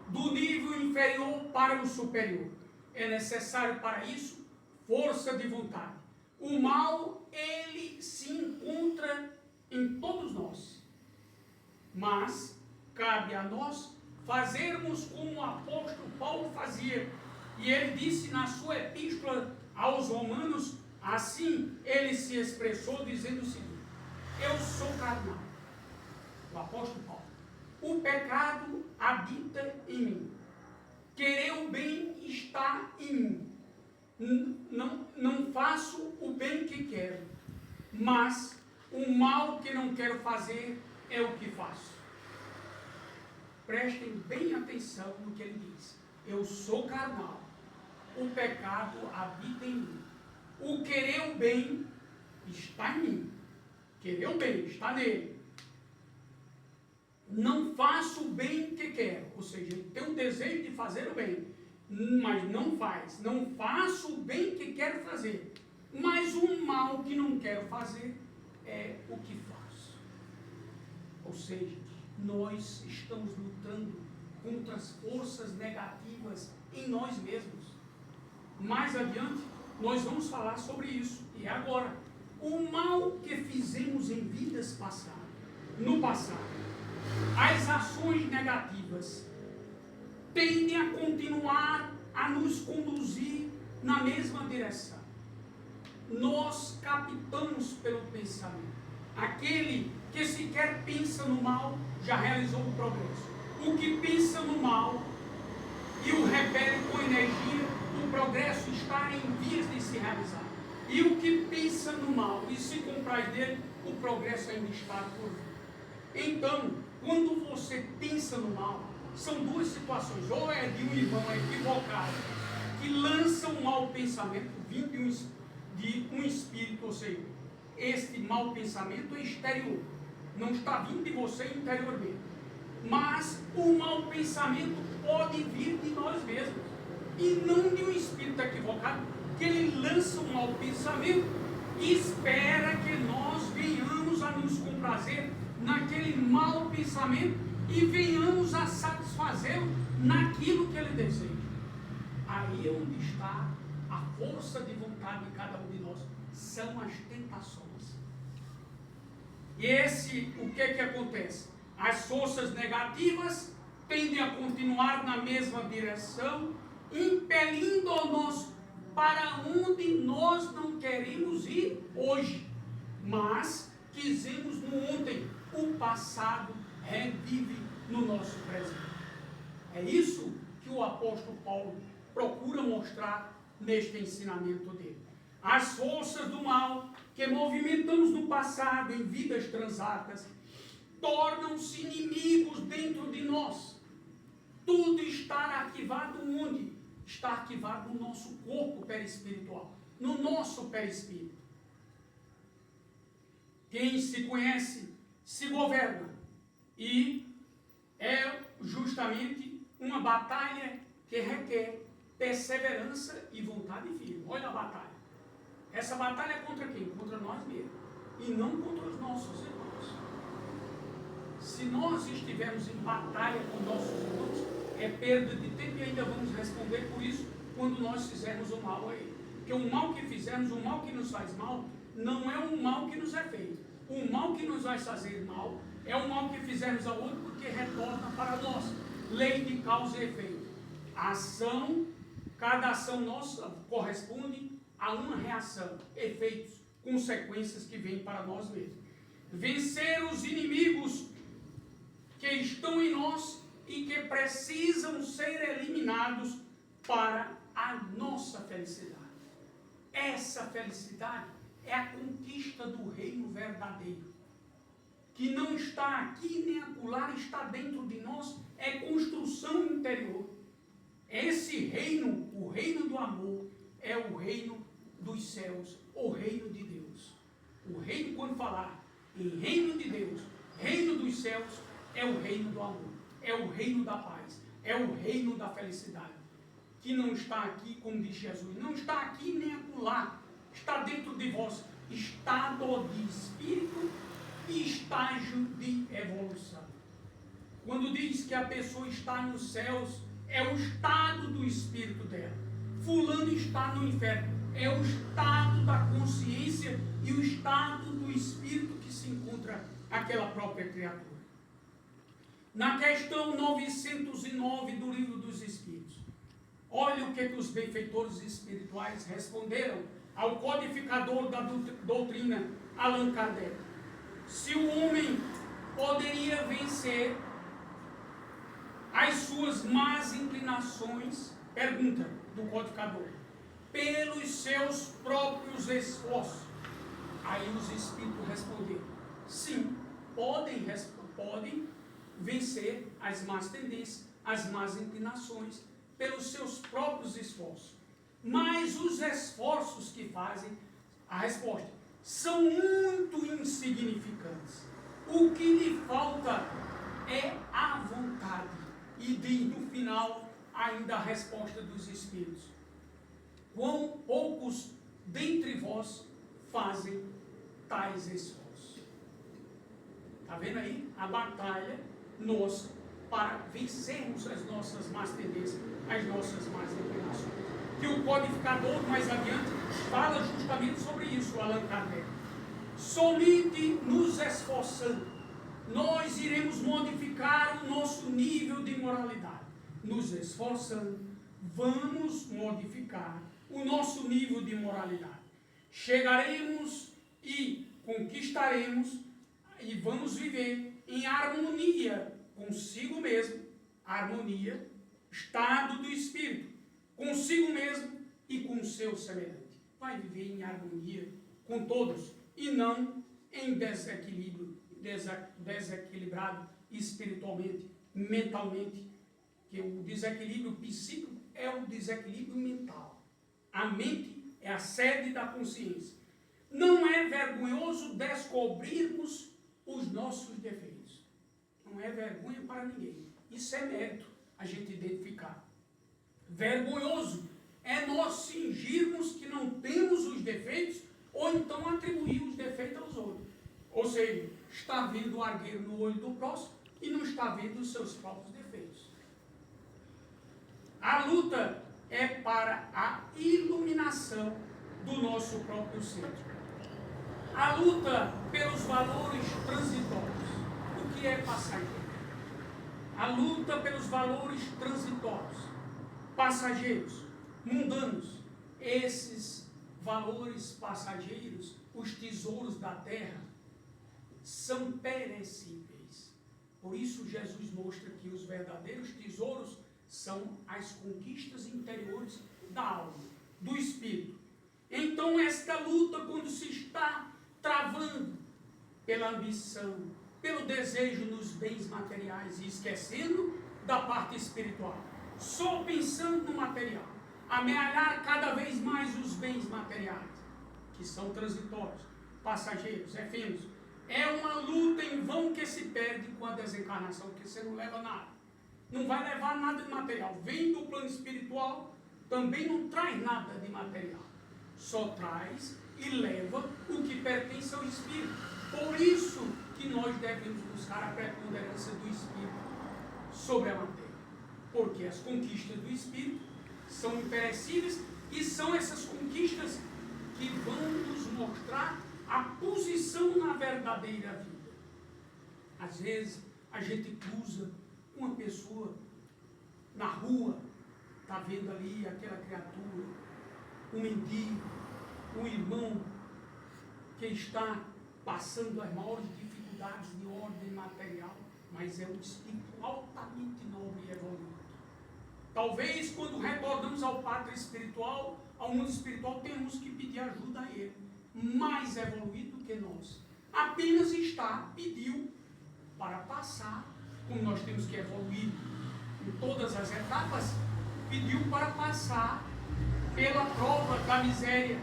[SPEAKER 1] do nível inferior para o superior. É necessário para isso força de vontade. O mal, ele se encontra em todos nós. Mas cabe a nós fazermos como o apóstolo Paulo fazia. E ele disse na sua epístola aos Romanos, assim ele se expressou dizendo o seguinte: eu sou carnal. O apóstolo Paulo: o pecado habita em mim. Querer o bem está em mim. Não faço o bem que quero, mas o mal que não quero fazer é o que faço. Prestem bem atenção no que ele diz. Eu sou carnal. O pecado habita em mim. O querer o bem está em mim. Querer o bem está nele. Não faço o bem que quero. Ou seja, ele tem um desejo de fazer o bem, mas não faz. Não faço o bem que quero fazer, mas o mal que não quero fazer é o que faço. Ou seja, nós estamos lutando contra as forças negativas em nós mesmos. Mais adiante, nós vamos falar sobre isso. E agora, o mal que fizemos em vidas passadas, no passado, as ações negativas tendem a continuar a nos conduzir na mesma direção. Nós captamos pelo pensamento. Aquele que sequer pensa no mal já realizou o progresso. O que pensa no mal e o repele com energia, o progresso está em vias de se realizar. E o que pensa no mal e se compraz dele, o progresso ainda está por vir. Então, quando você pensa no mal, são duas situações. Ou é de um irmão equivocado que lança um mau pensamento vindo de um espírito, ou seja, este mau pensamento é exterior, não está vindo de você interiormente. Mas o mau pensamento pode vir de nós mesmos, e não de um espírito equivocado, que ele lança um mau pensamento e espera que nós venhamos a nos comprazer naquele mau pensamento e venhamos a satisfazê-lo naquilo que ele deseja. Aí é onde está a força de vontade de cada um de nós, são as tentações. E o que acontece? As forças negativas tendem a continuar na mesma direção, impelindo-nos para onde nós não queremos ir hoje, mas quisemos no ontem. O passado revive no nosso presente. É isso que o apóstolo Paulo procura mostrar neste ensinamento dele. As forças do mal que movimentamos no passado em vidas transatas tornam-se inimigos dentro de nós. Tudo está arquivado onde? está arquivado no nosso corpo perispiritual, no nosso perispírito. Quem se conhece se governa, e é justamente uma batalha que requer perseverança e vontade firme. Olha a batalha. Essa batalha é contra quem? Contra nós mesmos, e não contra os nossos irmãos. Se nós estivermos em batalha com nossos irmãos, é perda de tempo, e ainda vamos responder por isso quando nós fizermos o mal a ele. Porque o mal que fizermos, o mal que nos faz mal, não é um mal que nos é feito. O mal que nos vai fazer mal é o mal que fizermos ao outro, porque retorna para nós. Lei de causa e efeito. A ação, cada ação nossa corresponde a uma reação, efeitos, consequências que vêm para nós mesmos. Vencer os inimigos que estão em nós e que precisam ser eliminados para a nossa felicidade. Essa felicidade é a conquista do reino verdadeiro, que não está aqui nem acolá, está dentro de nós, é construção interior. Esse reino, o reino do amor, é o reino dos céus, o reino de Deus. O reino, quando falar em reino de Deus, reino dos céus, é o reino do amor, é o reino da paz, é o reino da felicidade, que não está aqui, como diz Jesus, não está aqui nem acolá, está dentro de vós, estado de espírito e estágio de evolução. Quando diz que a pessoa está nos céus, é o estado do espírito dela. Fulano está no inferno, é o estado da consciência e o estado do espírito que se encontra aquela própria criatura. Na questão 909 do Livro dos Espíritos, olha o que os benfeitores espirituais responderam ao codificador da doutrina, Allan Kardec. Se o homem poderia vencer as suas más inclinações, pergunta do codificador, pelos seus próprios esforços. Aí os espíritos responderam, sim, podem vencer as más tendências, as más inclinações, pelos seus próprios esforços. Mas os esforços que fazem, a resposta, são muito insignificantes. O que lhe falta é a vontade. E diz no final ainda a resposta dos Espíritos. Quão poucos dentre vós fazem tais esforços. Está vendo aí? A batalha nossa para vencermos as nossas más tendências, as nossas más inclinações. Que o codificador, mais adiante, fala justamente sobre isso, Allan Kardec. Somente nos esforçando, nós iremos modificar o nosso nível de moralidade. Nos esforçando, vamos modificar o nosso nível de moralidade. Chegaremos e conquistaremos e vamos viver em harmonia consigo mesmo, harmonia, estado do espírito, consigo mesmo e com o seu semelhante. Vai viver em harmonia com todos e não em desequilibrado espiritualmente, mentalmente, que o desequilíbrio psíquico é o desequilíbrio mental. A mente é a sede da consciência. Não é vergonhoso descobrirmos os nossos defeitos. Não é vergonha para ninguém. Isso é mérito, a gente identificar. Vergonhoso é nós fingirmos que não temos os defeitos ou então atribuir os defeitos aos outros. Ou seja, está vendo o argueiro no olho do próximo e não está vendo os seus próprios defeitos. A luta é para a iluminação do nosso próprio ser. A luta pelos valores transitórios. O que é passageiro? A luta pelos valores transitórios, passageiros, mundanos. Esses valores passageiros, os tesouros da terra, são perecíveis. Por isso Jesus mostra que os verdadeiros tesouros são as conquistas interiores da alma, do espírito. Então esta luta, quando se está travando pela ambição, pelo desejo nos bens materiais e esquecendo da parte espiritual, só pensando no material, amealhar cada vez mais os bens materiais, que são transitórios, passageiros, efêmeros. É uma luta em vão que se perde com a desencarnação, porque você não leva nada. Não vai levar nada de material. Vem do plano espiritual, também não traz nada de material. Só traz e leva o que pertence ao Espírito. Por isso que nós devemos buscar a preponderância do Espírito sobre a matéria. Porque as conquistas do Espírito são imperecíveis e são essas conquistas que vão nos mostrar a posição na verdadeira vida. Às vezes a gente cruza uma pessoa na rua, está vendo ali aquela criatura, um mendigo, um irmão que está passando as maiores dificuldades de ordem material, mas é um espírito altamente nobre e evoluído. Talvez quando retornamos ao pátria espiritual, ao mundo espiritual, temos que pedir ajuda a ele, mais evoluído que nós. Apenas pediu para passar, como nós temos que evoluir em todas as etapas, pediu para passar pela prova da miséria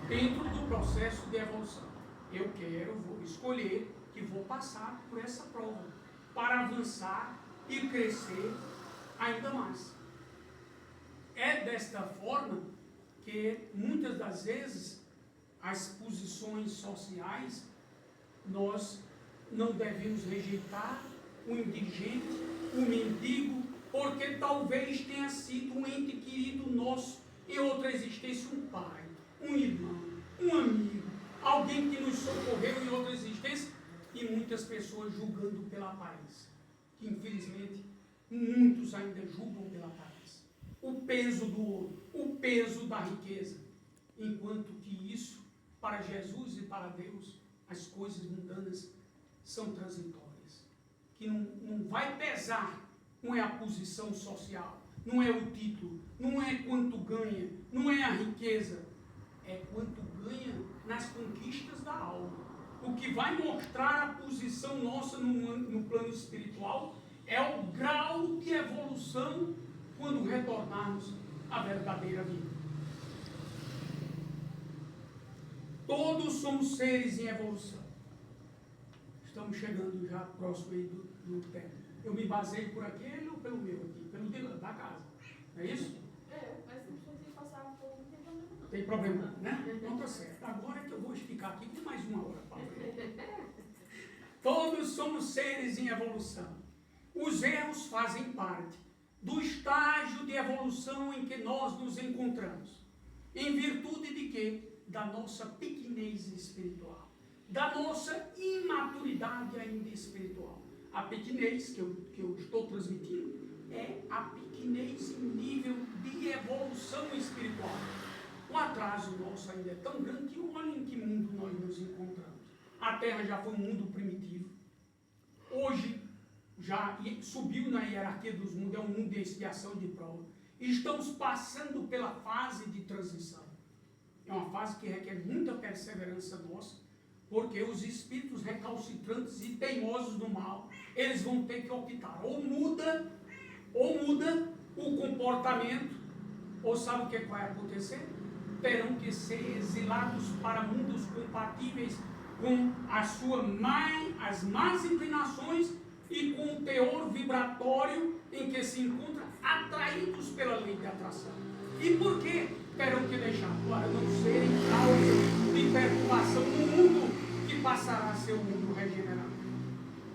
[SPEAKER 1] dentro do processo de evolução. Eu vou escolher que vou passar por essa prova para avançar e crescer ainda mais. É desta forma que muitas das vezes as posições sociais nós não devemos rejeitar o indigente, o mendigo, porque talvez tenha sido um ente querido nosso em outra existência, um pai, um irmão, um amigo, alguém que nos socorreu em outra existência, e muitas pessoas julgando pela aparência, que infelizmente muitos ainda julgam pela aparência, o peso do ouro, o peso da riqueza, enquanto que isso, para Jesus e para Deus, as coisas mundanas são transitórias, que não vai pesar, não é a posição social, não é o título, não é quanto ganha, não é a riqueza, é quanto ganha nas conquistas da alma. O que vai mostrar a posição nossa no plano espiritual é o grau de evolução quando retornarmos à verdadeira vida. Todos somos seres em evolução. Estamos chegando já próximo aí do tempo. Eu me baseio por aquele ou pelo meu aqui? Pelo da casa. Não é isso?
[SPEAKER 3] Mas se você passar um pouco, não tem problema não.
[SPEAKER 1] Tem problema, né? Então tá certo. Agora é que eu vou explicar aqui com mais uma hora, Paulo. Todos somos seres em evolução. Os erros fazem parte do estágio de evolução em que nós nos encontramos. Em virtude de quê? Da nossa pequenez espiritual. Da nossa imaturidade ainda espiritual. A pequenez que eu estou transmitindo é a pequenez em nível de evolução espiritual. O atraso nosso ainda é tão grande que olha em que mundo nós nos encontramos. A Terra já foi um mundo primitivo. Hoje já subiu na hierarquia dos mundos, é um mundo de expiação e de prova. Estamos passando pela fase de transição. É uma fase que requer muita perseverança nossa, porque os espíritos recalcitrantes e teimosos do mal, eles vão ter que optar. Ou muda o comportamento, ou sabe o que vai acontecer? Terão que ser exilados para mundos compatíveis com as más inclinações e com o teor vibratório em que se encontram, atraídos pela lei de atração. E por que terão que deixar? Para não serem causa de perturbação no mundo que passará a ser um mundo regenerado.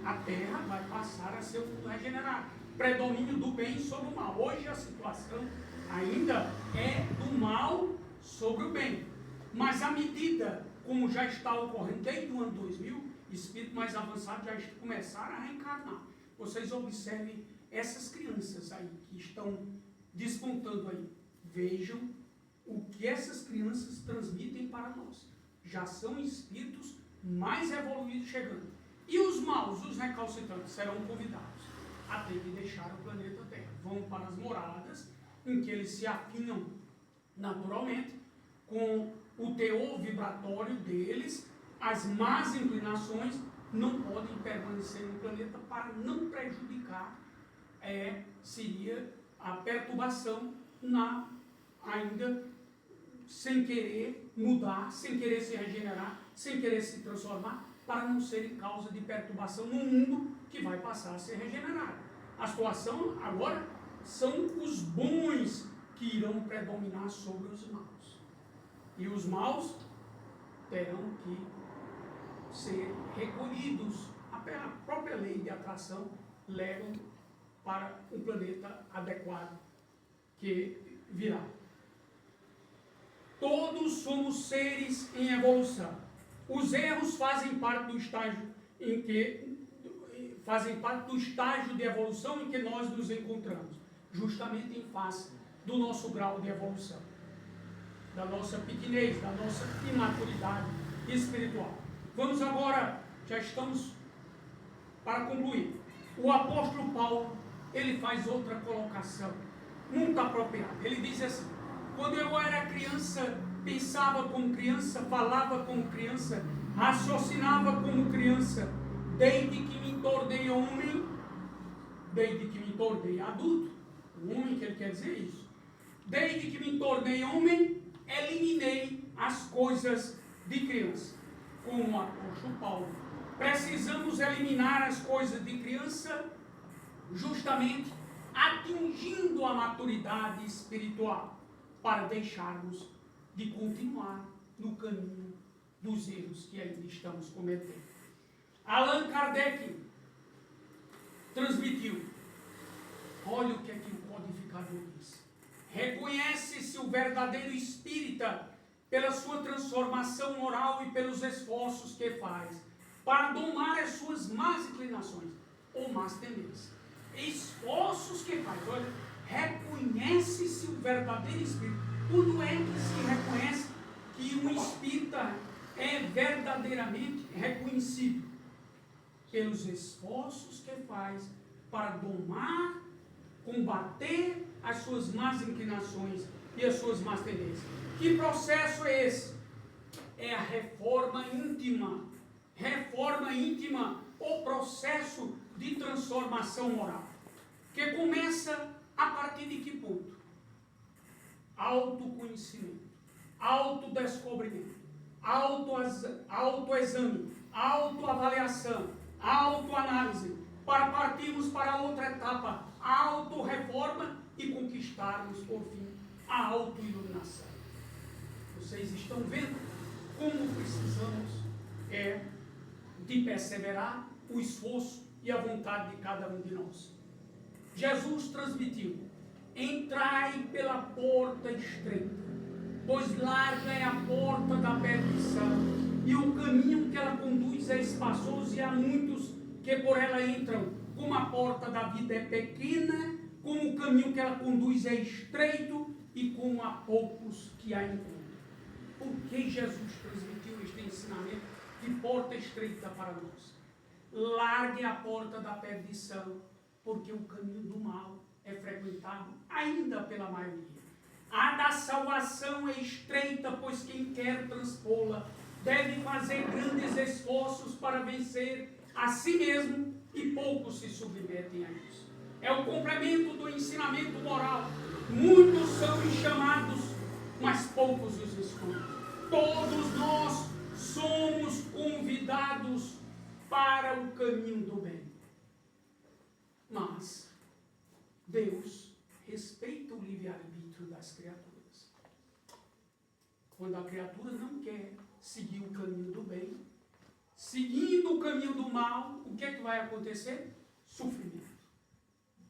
[SPEAKER 1] A Terra vai passar a ser um mundo regenerado. Predomínio do bem sobre o mal. Hoje a situação ainda é do mal sobre o bem. Mas à medida, como já está ocorrendo desde o ano 2000, espíritos mais avançados já começaram a reencarnar. Vocês observem essas crianças aí que estão despontando aí. Vejam o que essas crianças transmitem para nós. Já são espíritos mais evoluídos chegando. E os maus, os recalcitrantes, serão convidados a ter que deixar o planeta Terra. Vão para as moradas, em que eles se afinam naturalmente com o teor vibratório deles. As más inclinações não podem permanecer no planeta para não prejudicar, seria a perturbação na ainda sem querer mudar, sem querer se regenerar, sem querer se transformar, para não serem causa de perturbação no mundo que vai passar a ser regenerado. A situação agora são os bons que irão predominar sobre os maus. E os maus terão que ser recolhidos. A própria lei de atração leva para um planeta adequado que virá. Todos somos seres em evolução. Os erros fazem parte do estágio de evolução em que nós nos encontramos, justamente em face do nosso grau de evolução, da nossa pequenez, da nossa imaturidade espiritual. Vamos agora, já estamos para concluir. O apóstolo Paulo, ele faz outra colocação muito apropriada. Ele diz assim: quando eu era criança, pensava como criança, falava como criança, raciocinava como criança, desde que me tornei homem, desde que me tornei adulto. O homem que ele quer dizer isso. Desde que me tornei homem, eliminei as coisas de criança. Como o apóstolo Paulo, precisamos eliminar as coisas de criança, justamente atingindo a maturidade espiritual, para deixarmos de continuar no caminho dos erros que ainda estamos cometendo. Allan Kardec transmitiu, olha o que é que o codificador diz: reconhece-se o verdadeiro espírita pela sua transformação moral e pelos esforços que faz para domar as suas más inclinações ou más tendências. Esforços que faz, olha, reconhece-se o verdadeiro espírito. Quando é que se reconhece que um espírita é verdadeiramente reconhecido? Pelos esforços que faz para domar, combater as suas más inclinações e as suas más tendências. Que processo é esse? É a reforma íntima. Reforma íntima, o processo de transformação moral, que começa a partir de que ponto? Autoconhecimento, autodescobrimento, autoexame, autoavaliação, autoanálise, para partirmos para outra etapa, a autorreforma e conquistarmos, por fim, a autoiluminação. Vocês estão vendo como precisamos de perseverar, o esforço e a vontade de cada um de nós. Jesus transmitiu: entrai pela porta estreita, pois larga é a porta da perdição, e o caminho que ela conduz é espaçoso, e há muitos que por ela entram. Como a porta da vida é pequena, como o caminho que ela conduz é estreito, e como há poucos que a encontram. Por que Jesus transmitiu este ensinamento de porta estreita para nós? Largue a porta da perdição, porque o caminho do mal é frequentado ainda pela maioria. A da salvação é estreita, pois quem quer transpô-la deve fazer grandes esforços para vencer a si mesmo, e poucos se submetem a isso. É o complemento do ensinamento moral. Muitos são os chamados, mas poucos os escolhem. Todos nós somos convidados para o caminho do bem. Mas Deus respeita o livre-arbítrio das criaturas. Quando a criatura não quer seguir o caminho do bem, seguindo o caminho do mal, o que é que vai acontecer? Sofrimento,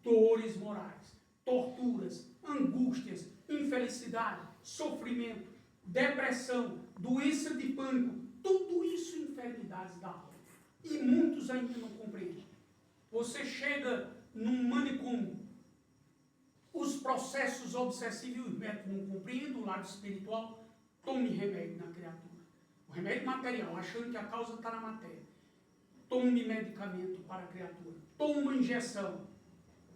[SPEAKER 1] dores morais, torturas, angústias, infelicidade, sofrimento, depressão, doença de pânico, tudo isso enfermidades da alma. E muitos ainda não compreendem. Você chega num manicômio, os processos obsessivos e os médicos não compreendem, o lado espiritual, tome remédio na criatura. O remédio material, achando que a causa está na matéria. Tome medicamento para a criatura. Tome uma injeção.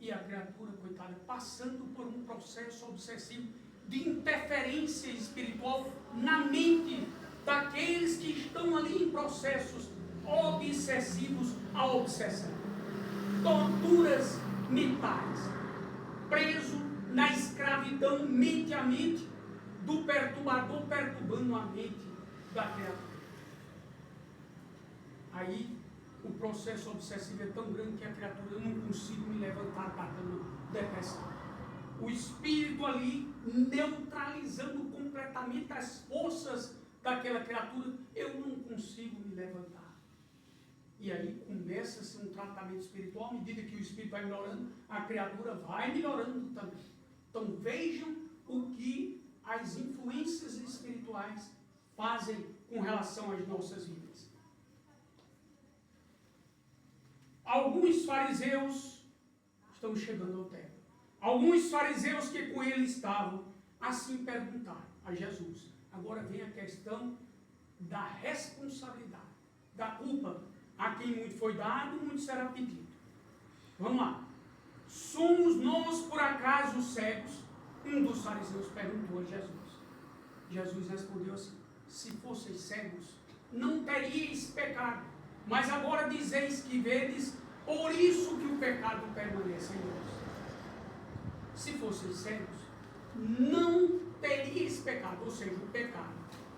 [SPEAKER 1] E a criatura, coitada, passando por um processo obsessivo de interferência espiritual na mente daqueles que estão ali em processos obsessivos à obsessão. Torturas mentais, preso na escravidão mente a mente do perturbador perturbando a mente da criatura. Aí o processo obsessivo é tão grande que a criatura, eu não consigo me levantar da cama, depressão. O espírito ali neutralizando completamente as forças daquela criatura, eu não consigo me levantar. E aí começa-se um tratamento espiritual, à medida que o espírito vai melhorando, a criatura vai melhorando também. Então vejam o que as influências espirituais fazem com relação às nossas vidas. Alguns fariseus estão chegando ao termo. Alguns fariseus que com ele estavam, assim perguntaram a Jesus. Agora vem a questão da responsabilidade, da culpa. A quem muito foi dado, muito será pedido. Vamos lá. Somos nós, por acaso, cegos? Um dos fariseus perguntou a Jesus. Jesus respondeu assim: se fosseis cegos, não teríeis pecado. Mas agora dizeis que vedes, por isso que o pecado permanece em vós. Se fosseis cegos, não teríeis pecado. Ou seja, o pecado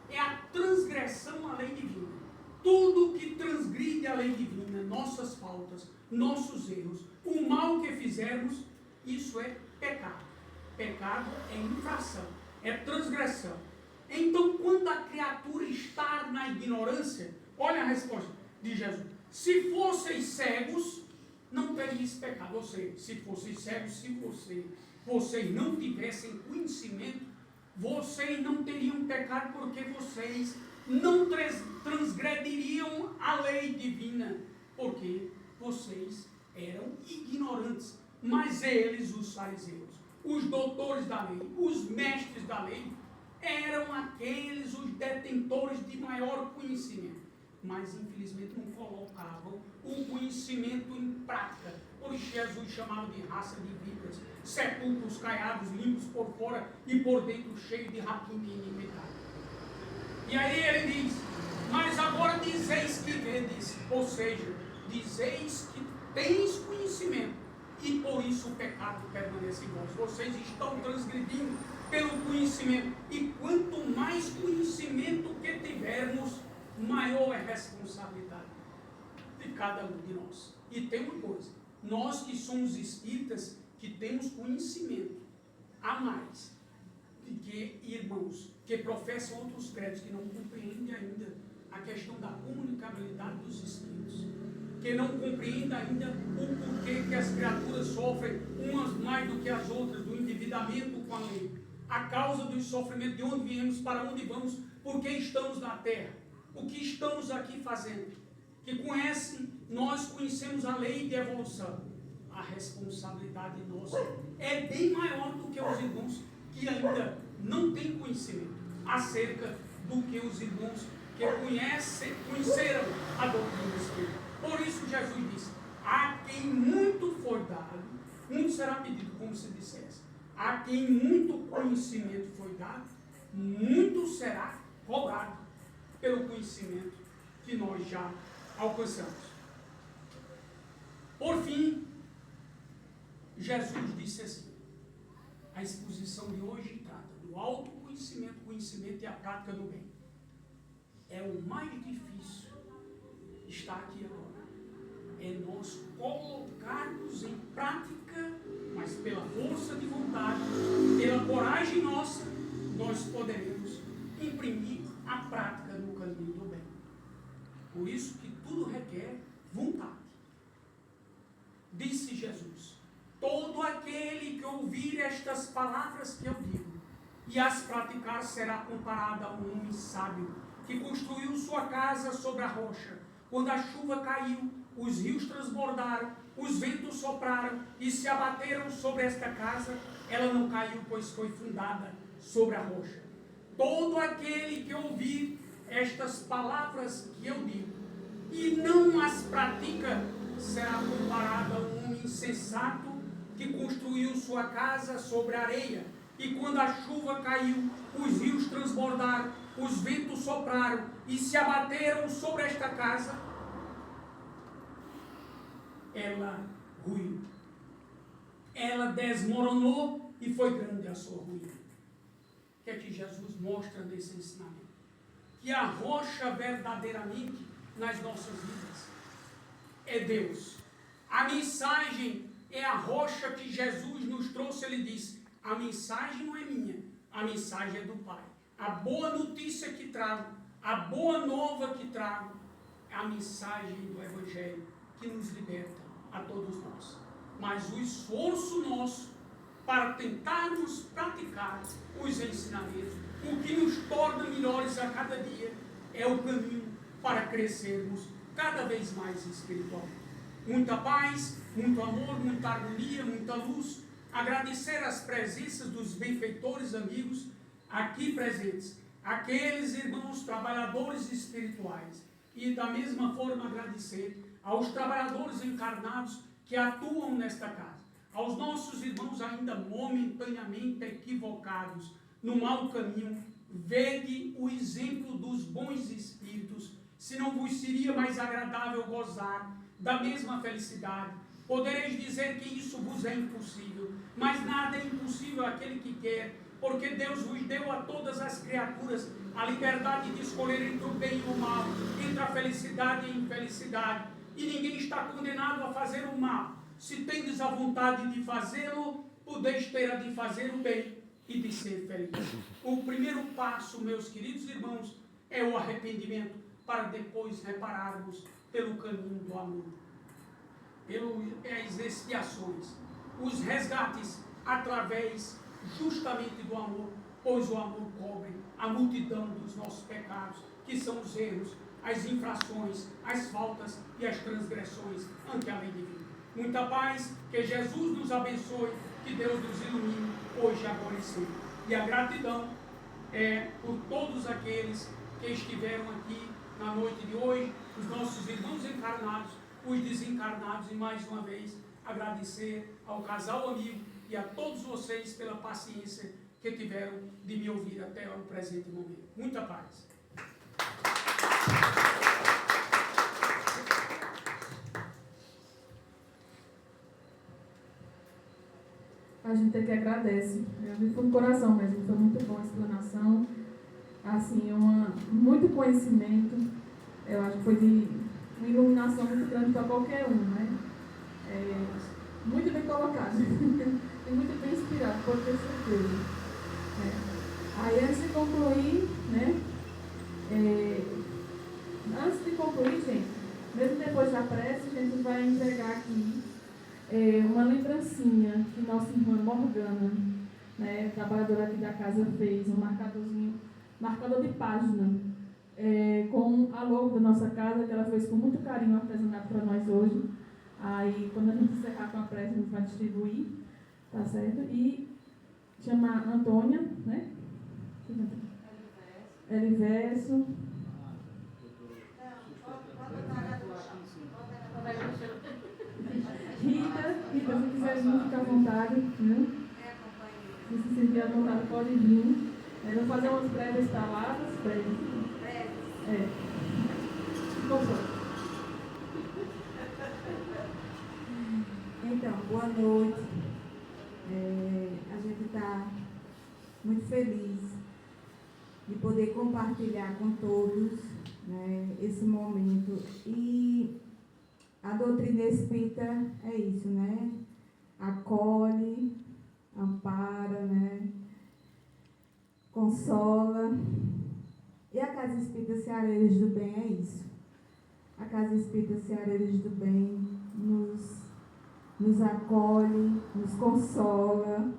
[SPEAKER 1] é a transgressão à lei divina. Tudo que transgride a lei divina, nossas faltas, nossos erros, o mal que fizermos, isso é pecado. Pecado é infração, é transgressão. Então, quando a criatura está na ignorância, olha a resposta de Jesus: se fosseis cegos, não teríeis pecado. Ou seja, se fosseis cegos, se vocês não tivessem conhecimento, vocês não teriam pecado, porque vocês não transgrediriam a lei divina, porque vocês eram ignorantes. Mas eles, os fariseus, os doutores da lei, os mestres da lei, eram aqueles os detentores de maior conhecimento, mas infelizmente não colocavam o conhecimento em prática. Por isso Jesus chamava de raça de víboras, sepulcros caiados, limpos por fora e por dentro cheios de rapina e iniquidade. E aí ele diz: mas agora dizeis que vedes, ou seja, dizeis que tens conhecimento, e por isso o pecado permanece em vós. Vocês estão transgredindo pelo conhecimento, e quanto mais conhecimento que tivermos, maior é a responsabilidade de cada um de nós. E tem uma coisa: nós que somos espíritas, que temos conhecimento a mais de que irmãos que professam outros credos, que não compreendem ainda a questão da comunicabilidade dos espíritos, que não compreendem ainda o porquê que as criaturas sofrem umas mais do que as outras, do endividamento com a lei, a causa dos sofrimentos, de onde viemos, para onde vamos, por que estamos na terra, o que estamos aqui fazendo, que conhecem, nós conhecemos a lei de evolução. A responsabilidade nossa é bem maior do que os irmãos que ainda não têm conhecimento acerca do que os irmãos que conheceram a doutrina espírita. Por isso Jesus disse: a quem muito for dado, muito será pedido, como se dissesse. A quem muito conhecimento foi dado, muito será cobrado pelo conhecimento que nós já alcançamos. Por fim, Jesus disse assim: a exposição de hoje trata do autoconhecimento, conhecimento e a prática do bem. É o mais difícil estar aqui agora. É nós colocarmos em prática, mas pela força de vontade, pela coragem nossa, nós poderemos imprimir a prática no caminho do bem. Por isso que tudo requer vontade. Disse Jesus: todo aquele que ouvir estas palavras que eu digo e as praticar será comparado a um homem sábio que construiu sua casa sobre a rocha. Quando a chuva caiu, os rios transbordaram, os ventos sopraram e se abateram sobre esta casa, ela não caiu, pois foi fundada sobre a rocha. Todo aquele que ouvir estas palavras que eu digo e não as pratica será comparado a um homem insensato que construiu sua casa sobre a areia. E quando a chuva caiu, os rios transbordaram, os ventos sopraram e se abateram sobre esta casa, ela ruiu. Ela desmoronou e foi grande a sua ruína. O que é que Jesus mostra nesse ensinamento? Que a rocha verdadeiramente nas nossas vidas é Deus. A mensagem é a rocha que Jesus nos trouxe. Ele disse, a mensagem não é minha, a mensagem é do Pai. A boa notícia que trago, a boa nova que trago, é a mensagem do Evangelho que nos liberta a todos nós. Mas o esforço nosso para tentarmos praticar os ensinamentos, o que nos torna melhores a cada dia, é o caminho para crescermos cada vez mais espiritualmente. Muita paz, muito amor, muita harmonia, muita luz. Agradecer as presenças dos benfeitores amigos aqui presentes, aqueles irmãos trabalhadores espirituais, e da mesma forma agradecer aos trabalhadores encarnados que atuam nesta casa, aos nossos irmãos ainda momentaneamente equivocados no mau caminho. Vede o exemplo dos bons espíritos, se não vos seria mais agradável gozar da mesma felicidade. Podereis dizer que isso vos é impossível, mas nada é impossível àquele que quer, porque Deus vos deu a todas as criaturas a liberdade de escolher entre o bem e o mal, entre a felicidade e a infelicidade, e ninguém está condenado a fazer o mal. Se tendes a vontade de fazê-lo, podeis ter a de fazer o bem e de ser feliz. O primeiro passo, meus queridos irmãos, é o arrependimento, para depois repararmos pelo caminho do amor, pelas expiações, os resgates através justamente do amor, pois o amor cobre a multidão dos nossos pecados, que são os erros, as infrações, as faltas e as transgressões ante a lei divina. Muita paz, que Jesus nos abençoe, que Deus nos ilumine hoje, agora e sempre. E a gratidão é por todos aqueles que estiveram aqui na noite de hoje, os nossos irmãos encarnados, os desencarnados, e mais uma vez agradecer ao casal amigo e a todos vocês pela paciência que tiveram de me ouvir até o presente momento. Muita paz.
[SPEAKER 3] A gente aqui agradece, de fundo do coração mesmo, foi muito boa a explanação, assim, muito conhecimento, eu acho que foi de uma iluminação muito grande para qualquer um, né? Muito bem colocado, e muito bem inspirado, pode ter certeza. Aí, antes de concluir, né? Antes de concluir, gente, mesmo depois da prece, a gente vai entregar aqui uma lembrancinha que nossa irmã Morgana, né, trabalhadora aqui da casa, fez, um marcador de página, com a logo da nossa casa, que ela fez com muito carinho, artesanato para nós hoje. Aí, quando a gente encerrar com a prece, a gente vai distribuir, tá certo? E chama Antônia, né? Eliverso. Rita, se quiser vir, fica à vontade, né? Se se sentir à vontade, pode vir. Vamos fazer umas breves palavras. Breves. Ficou só.
[SPEAKER 4] Então, boa noite. A gente está muito feliz de poder compartilhar com todos, né, esse momento. E a doutrina espírita é isso, né? Acolhe, ampara, né? Consola. E a Casa Espírita Ceareiros do Bem é isso. A Casa Espírita Ceareiros do Bem nos acolhe, nos consola.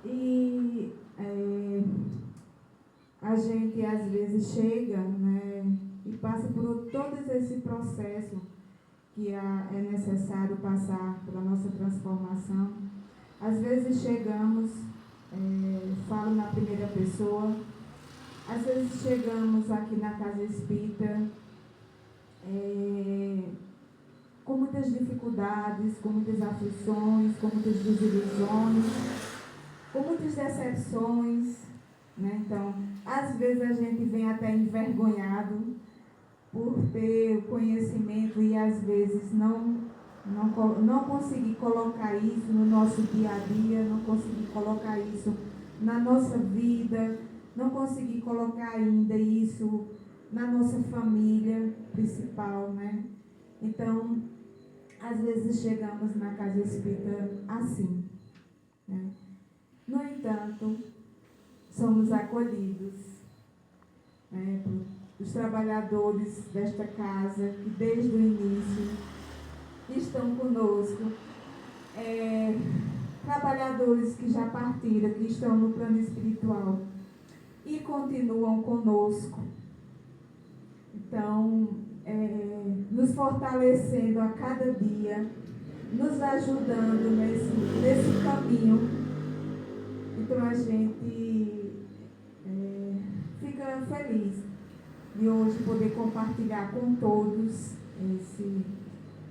[SPEAKER 4] E a gente às vezes chega, né, e passa por todo esse processo que é necessário passar pela nossa transformação. Às vezes chegamos, falo na primeira pessoa, às vezes chegamos aqui na Casa Espírita com muitas dificuldades, com muitas aflições, com muitas desilusões, com muitas decepções, né? Então, às vezes a gente vem até envergonhado por ter o conhecimento e às vezes não não conseguir colocar isso no nosso dia a dia, não conseguir colocar isso na nossa vida, não conseguir colocar ainda isso na nossa família principal, né? Então, às vezes chegamos na casa espírita assim, né? No entanto, somos acolhidos, né, os trabalhadores desta casa, que desde o início estão conosco, trabalhadores que já partiram, que estão no plano espiritual e continuam conosco. Então, nos fortalecendo a cada dia, nos ajudando nesse caminho. Então, a gente fica feliz de hoje poder compartilhar com todos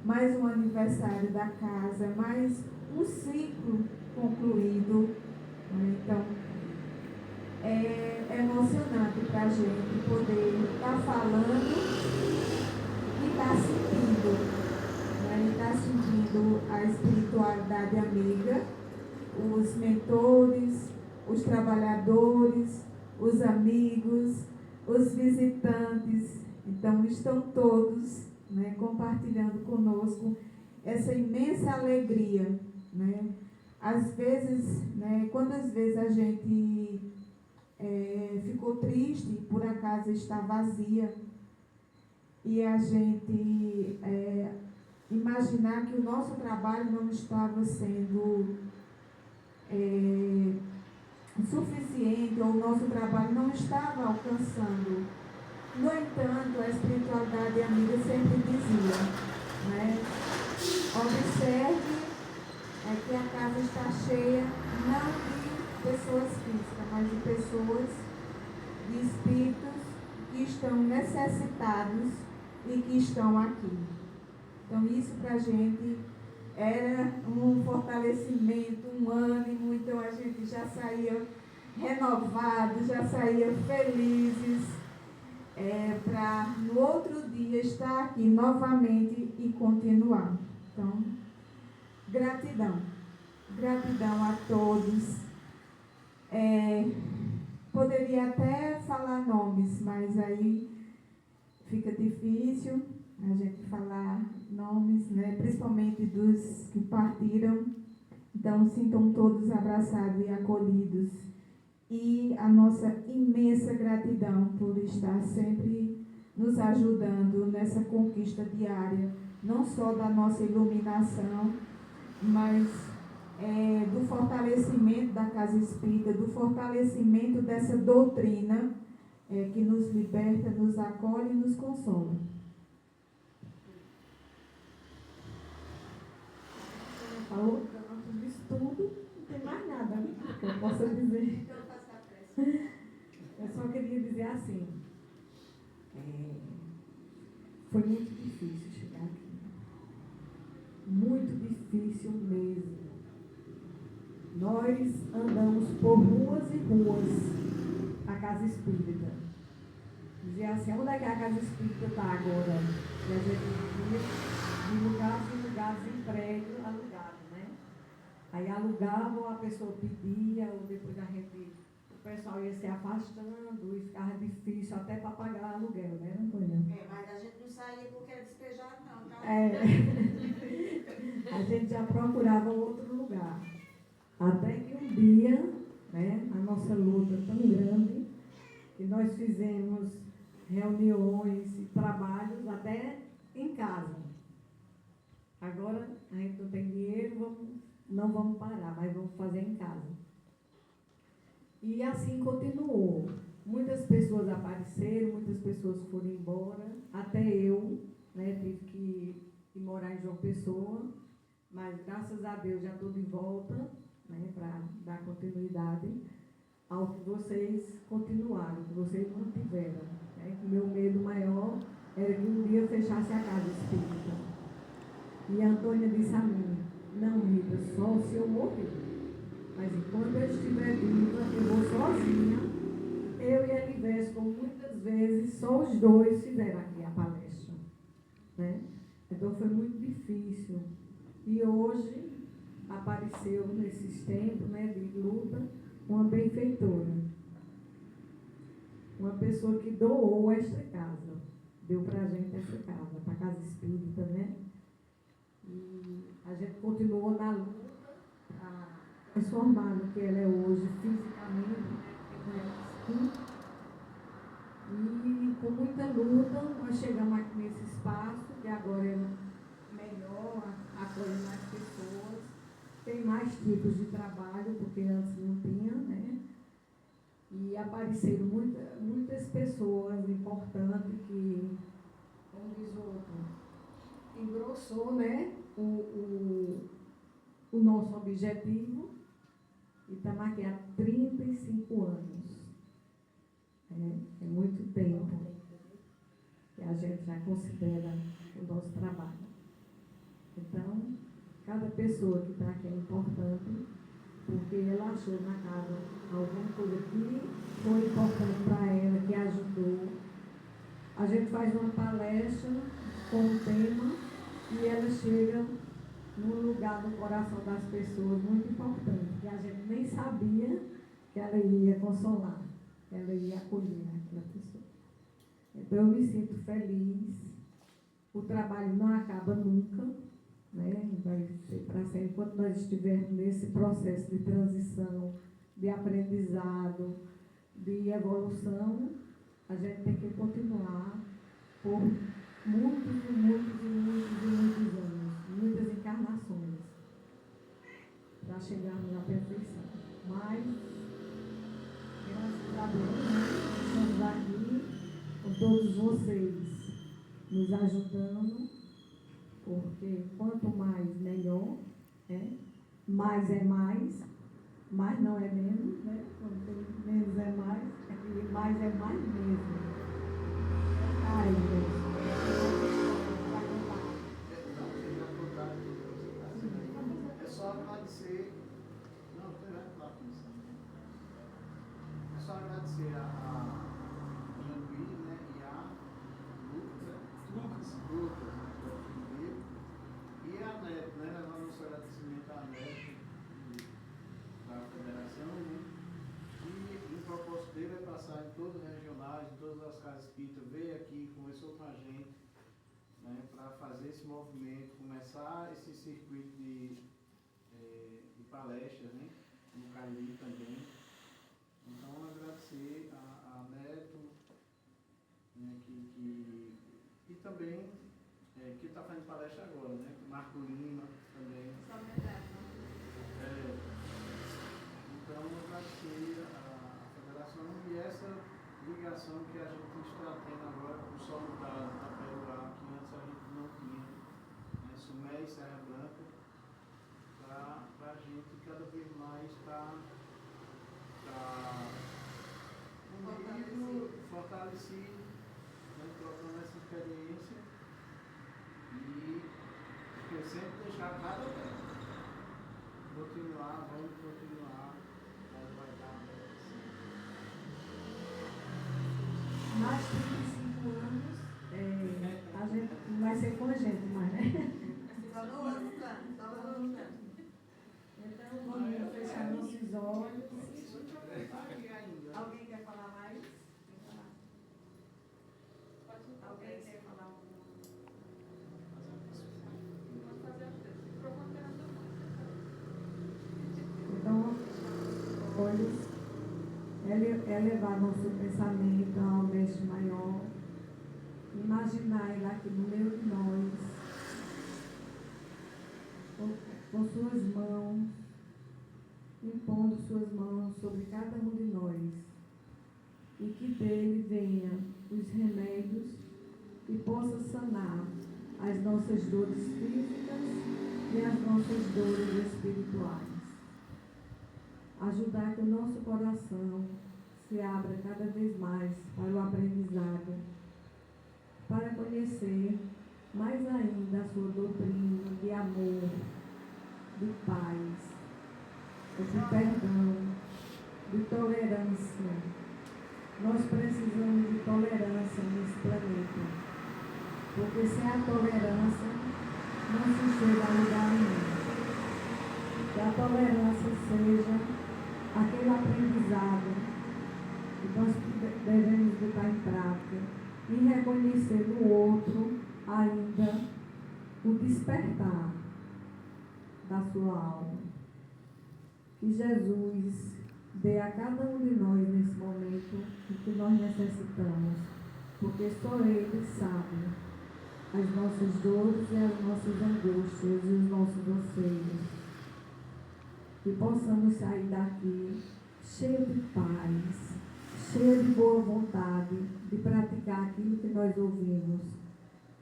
[SPEAKER 4] mais um aniversário da casa, mais um ciclo concluído. Então, é emocionante para a gente poder estar falando e estar sentindo, né? Estar sentindo a espiritualidade amiga, os mentores, os trabalhadores, os amigos, os visitantes. Então, estão todos, né, compartilhando conosco essa imensa alegria, né? Às vezes, né, quantas vezes a gente ficou triste por a casa estar vazia e a gente imaginar que o nosso trabalho não estava sendo suficiente, ou o nosso trabalho não estava alcançando. No entanto, a espiritualidade amiga sempre dizia, né, observe que a casa está cheia não de pessoas físicas, mas de pessoas, de espíritos que estão necessitados e que estão aqui. Então, isso para a gente era um fortalecimento, um ânimo. Então, a gente já saía renovado, já saía felizes, para no outro dia estar aqui novamente e continuar. Então, gratidão a todos. Poderia até falar nomes, mas aí fica difícil a gente falar nomes, né? Principalmente dos que partiram. Então, sintam todos abraçados e acolhidos. E a nossa imensa gratidão por estar sempre nos ajudando nessa conquista diária, não só da nossa iluminação, mas do fortalecimento da casa espírita, do fortalecimento dessa doutrina que nos liberta, nos acolhe e nos consola. Falou, eu disse tudo, não tem mais nada que eu possa dizer. Eu só queria dizer assim, foi muito difícil chegar aqui. Muito difícil mesmo. Nós andamos por ruas e ruas a casa espírita. Dizia assim, onde é que a casa espírita está agora? E a gente via de lugares em lugares em prédio alugado, né? Aí alugavam, a pessoa pedia, ou depois o pessoal ia se afastando e ficava difícil até para pagar aluguel, né, Antônia?
[SPEAKER 5] Mas a gente não saía porque era despejado, não, tá?
[SPEAKER 4] A gente já procurava outro lugar. Até que um dia, né, a nossa luta tão grande, que nós fizemos reuniões e trabalhos até em casa. Agora a gente não tem dinheiro, não vamos parar, mas vamos fazer em casa. E assim continuou. Muitas pessoas apareceram, muitas pessoas foram embora, até eu, né, tive que ir morar em João Pessoa, mas graças a Deus já estou de volta, né, para dar continuidade ao que vocês continuaram, que vocês mantiveram. Né? O meu medo maior era que um dia fechasse a casa espírita. E a Antônia disse a mim, não, Rita, só se eu morrer. Mas enquanto eu estiver viva, eu vou sozinha. Eu e a Elives, como muitas vezes, só os dois fizeram aqui a palestra. Né? Então foi muito difícil
[SPEAKER 6] E hoje apareceu nesses tempos, né, de luta, uma benfeitora. Uma pessoa que doou esta casa. Deu para a gente essa casa, para a casa espírita, né? E a gente continuou na luta para transformar no que ela é hoje, fisicamente, né? E com muita luta, nós chegamos aqui nesse espaço, que agora é melhor, acolhe mais pessoas, tem mais tipos de trabalho, porque antes não tinha, né? E apareceram muitas pessoas importantes que, como diz o outro, engrossou, né, o nosso objetivo. E estamos aqui há 35 anos. É muito tempo que a gente já considera o nosso trabalho. Então, cada pessoa que está aqui é importante, porque ela achou na casa alguma coisa que foi importante para ela, que ajudou. A gente faz uma palestra com um tema e ela chega num lugar no coração das pessoas muito importante, que a gente nem sabia que ela ia consolar, que ela ia acolher aquela pessoa. Então eu me sinto feliz, o trabalho não acaba nunca, né? Vai ser para sempre, enquanto nós estivermos nesse processo de transição, de aprendizado, de evolução, a gente tem que continuar por muitos anos, muitas encarnações, para chegarmos à perfeição. Mas, graças a Deus, estamos aqui com todos vocês nos ajudando, porque quanto mais, melhor, né? Mais é mais não é menos, né? Quando tem menos é mais, aqui mais é mais mesmo. Ai, Deus.
[SPEAKER 7] É só agradecer. Não, é só agradecer a Janguí, né, e a Lucas, né, e a Neto, né, levando nosso agradecimento à Neto da Federação, né, e o propósito dele é passar em todos os regionais, em todas as casas espíritas, veio aqui, conversou com a gente, né, para fazer esse movimento, começar esse circuito de palestras, né, no Cariri também. Então, agradecer a Neto, né, e também, que está fazendo palestra agora, né, Marco Lima também. Então, agradecer a Federação e essa ligação que a gente está tendo agora com o Solidário da Peruá, que antes a gente não tinha, né, Sumé e Serra Branca, para a gente cada vez mais estar fortalecido, né, trocando essa experiência e sempre deixar cada vez. Vamos continuar, mas vai dar assim.
[SPEAKER 6] Mais de 35 anos, a gente não vai ser com a gente mais, né?
[SPEAKER 5] Só no outro plano, só no outro plano.
[SPEAKER 6] Então, vamos fechar nossos olhos.
[SPEAKER 5] Alguém quer falar mais? Alguém quer falar alguma
[SPEAKER 6] Então, olhos é levar nosso pensamento ao mestre maior, imaginar ele aqui no meio de nós, com suas mãos, impondo suas mãos sobre cada um de nós, e que dele venha os remédios e possa sanar as nossas dores físicas e as nossas dores espirituais. Ajudar que o nosso coração se abra cada vez mais para o aprendizado, para conhecer mais ainda a sua doutrina de amor, de paz, de perdão, de tolerância. Nós precisamos de tolerância nesse planeta, porque sem a tolerância não se chega a lugar nenhum. o despertar da sua alma. Que Jesus dê a cada um de nós nesse momento o que nós necessitamos, porque só Ele sabe as nossas dores e as nossas angústias e os nossos anseios. Que possamos sair daqui cheio de paz, cheio de boa vontade de praticar aquilo que nós ouvimos,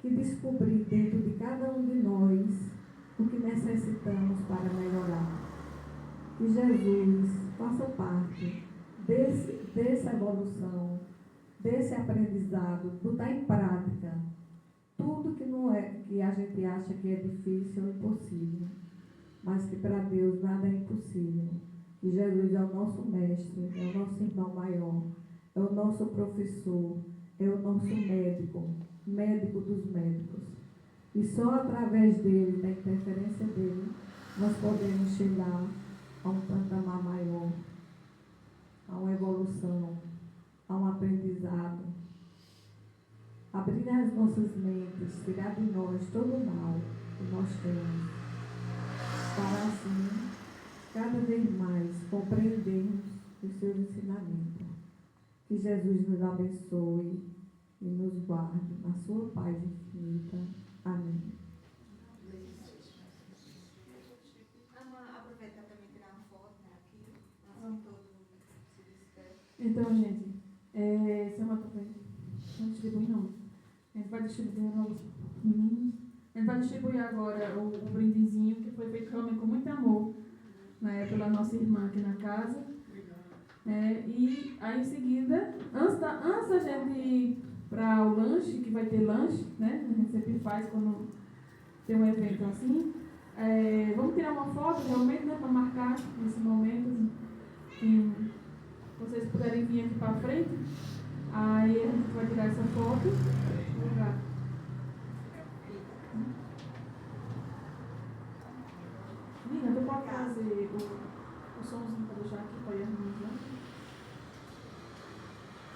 [SPEAKER 6] que descobrir dentro de cada um de nós o que necessitamos para melhorar. Que Jesus faça parte dessa evolução, desse aprendizado, botar em prática tudo que não é, que a gente acha que é difícil ou impossível, mas que para Deus nada é impossível. Que Jesus é o nosso mestre, é o nosso irmão maior, é o nosso professor, é o nosso médico, médico dos médicos. E só através dele, da interferência dele, nós podemos chegar a um patamar maior, a uma evolução, a um aprendizado. Abrir as nossas mentes, tirar de nós todo o mal que nós temos, para assim, cada vez mais, compreendermos os seus ensinamentos. Que Jesus nos abençoe e nos guarde na sua paz infinita. Amém.
[SPEAKER 5] Aproveitar também tirar uma foto, né, aqui, assim todo mundo se despede.
[SPEAKER 3] Então, gente, semana que vem, não distribui não. A gente vai distribuir a gente vai distribuir agora o brindezinho que foi feito realmente com muito amor, né, pela nossa irmã aqui na casa. E aí em seguida, antes da gente ir para o lanche, que vai ter lanche, né? A gente sempre faz quando tem um evento assim. Vamos tirar uma foto realmente, né, para marcar esse momento. Se vocês puderem vir aqui para frente, aí a gente vai tirar essa foto. Nina, tu pode trazer o somzinho para deixar aqui para ir harmonizar?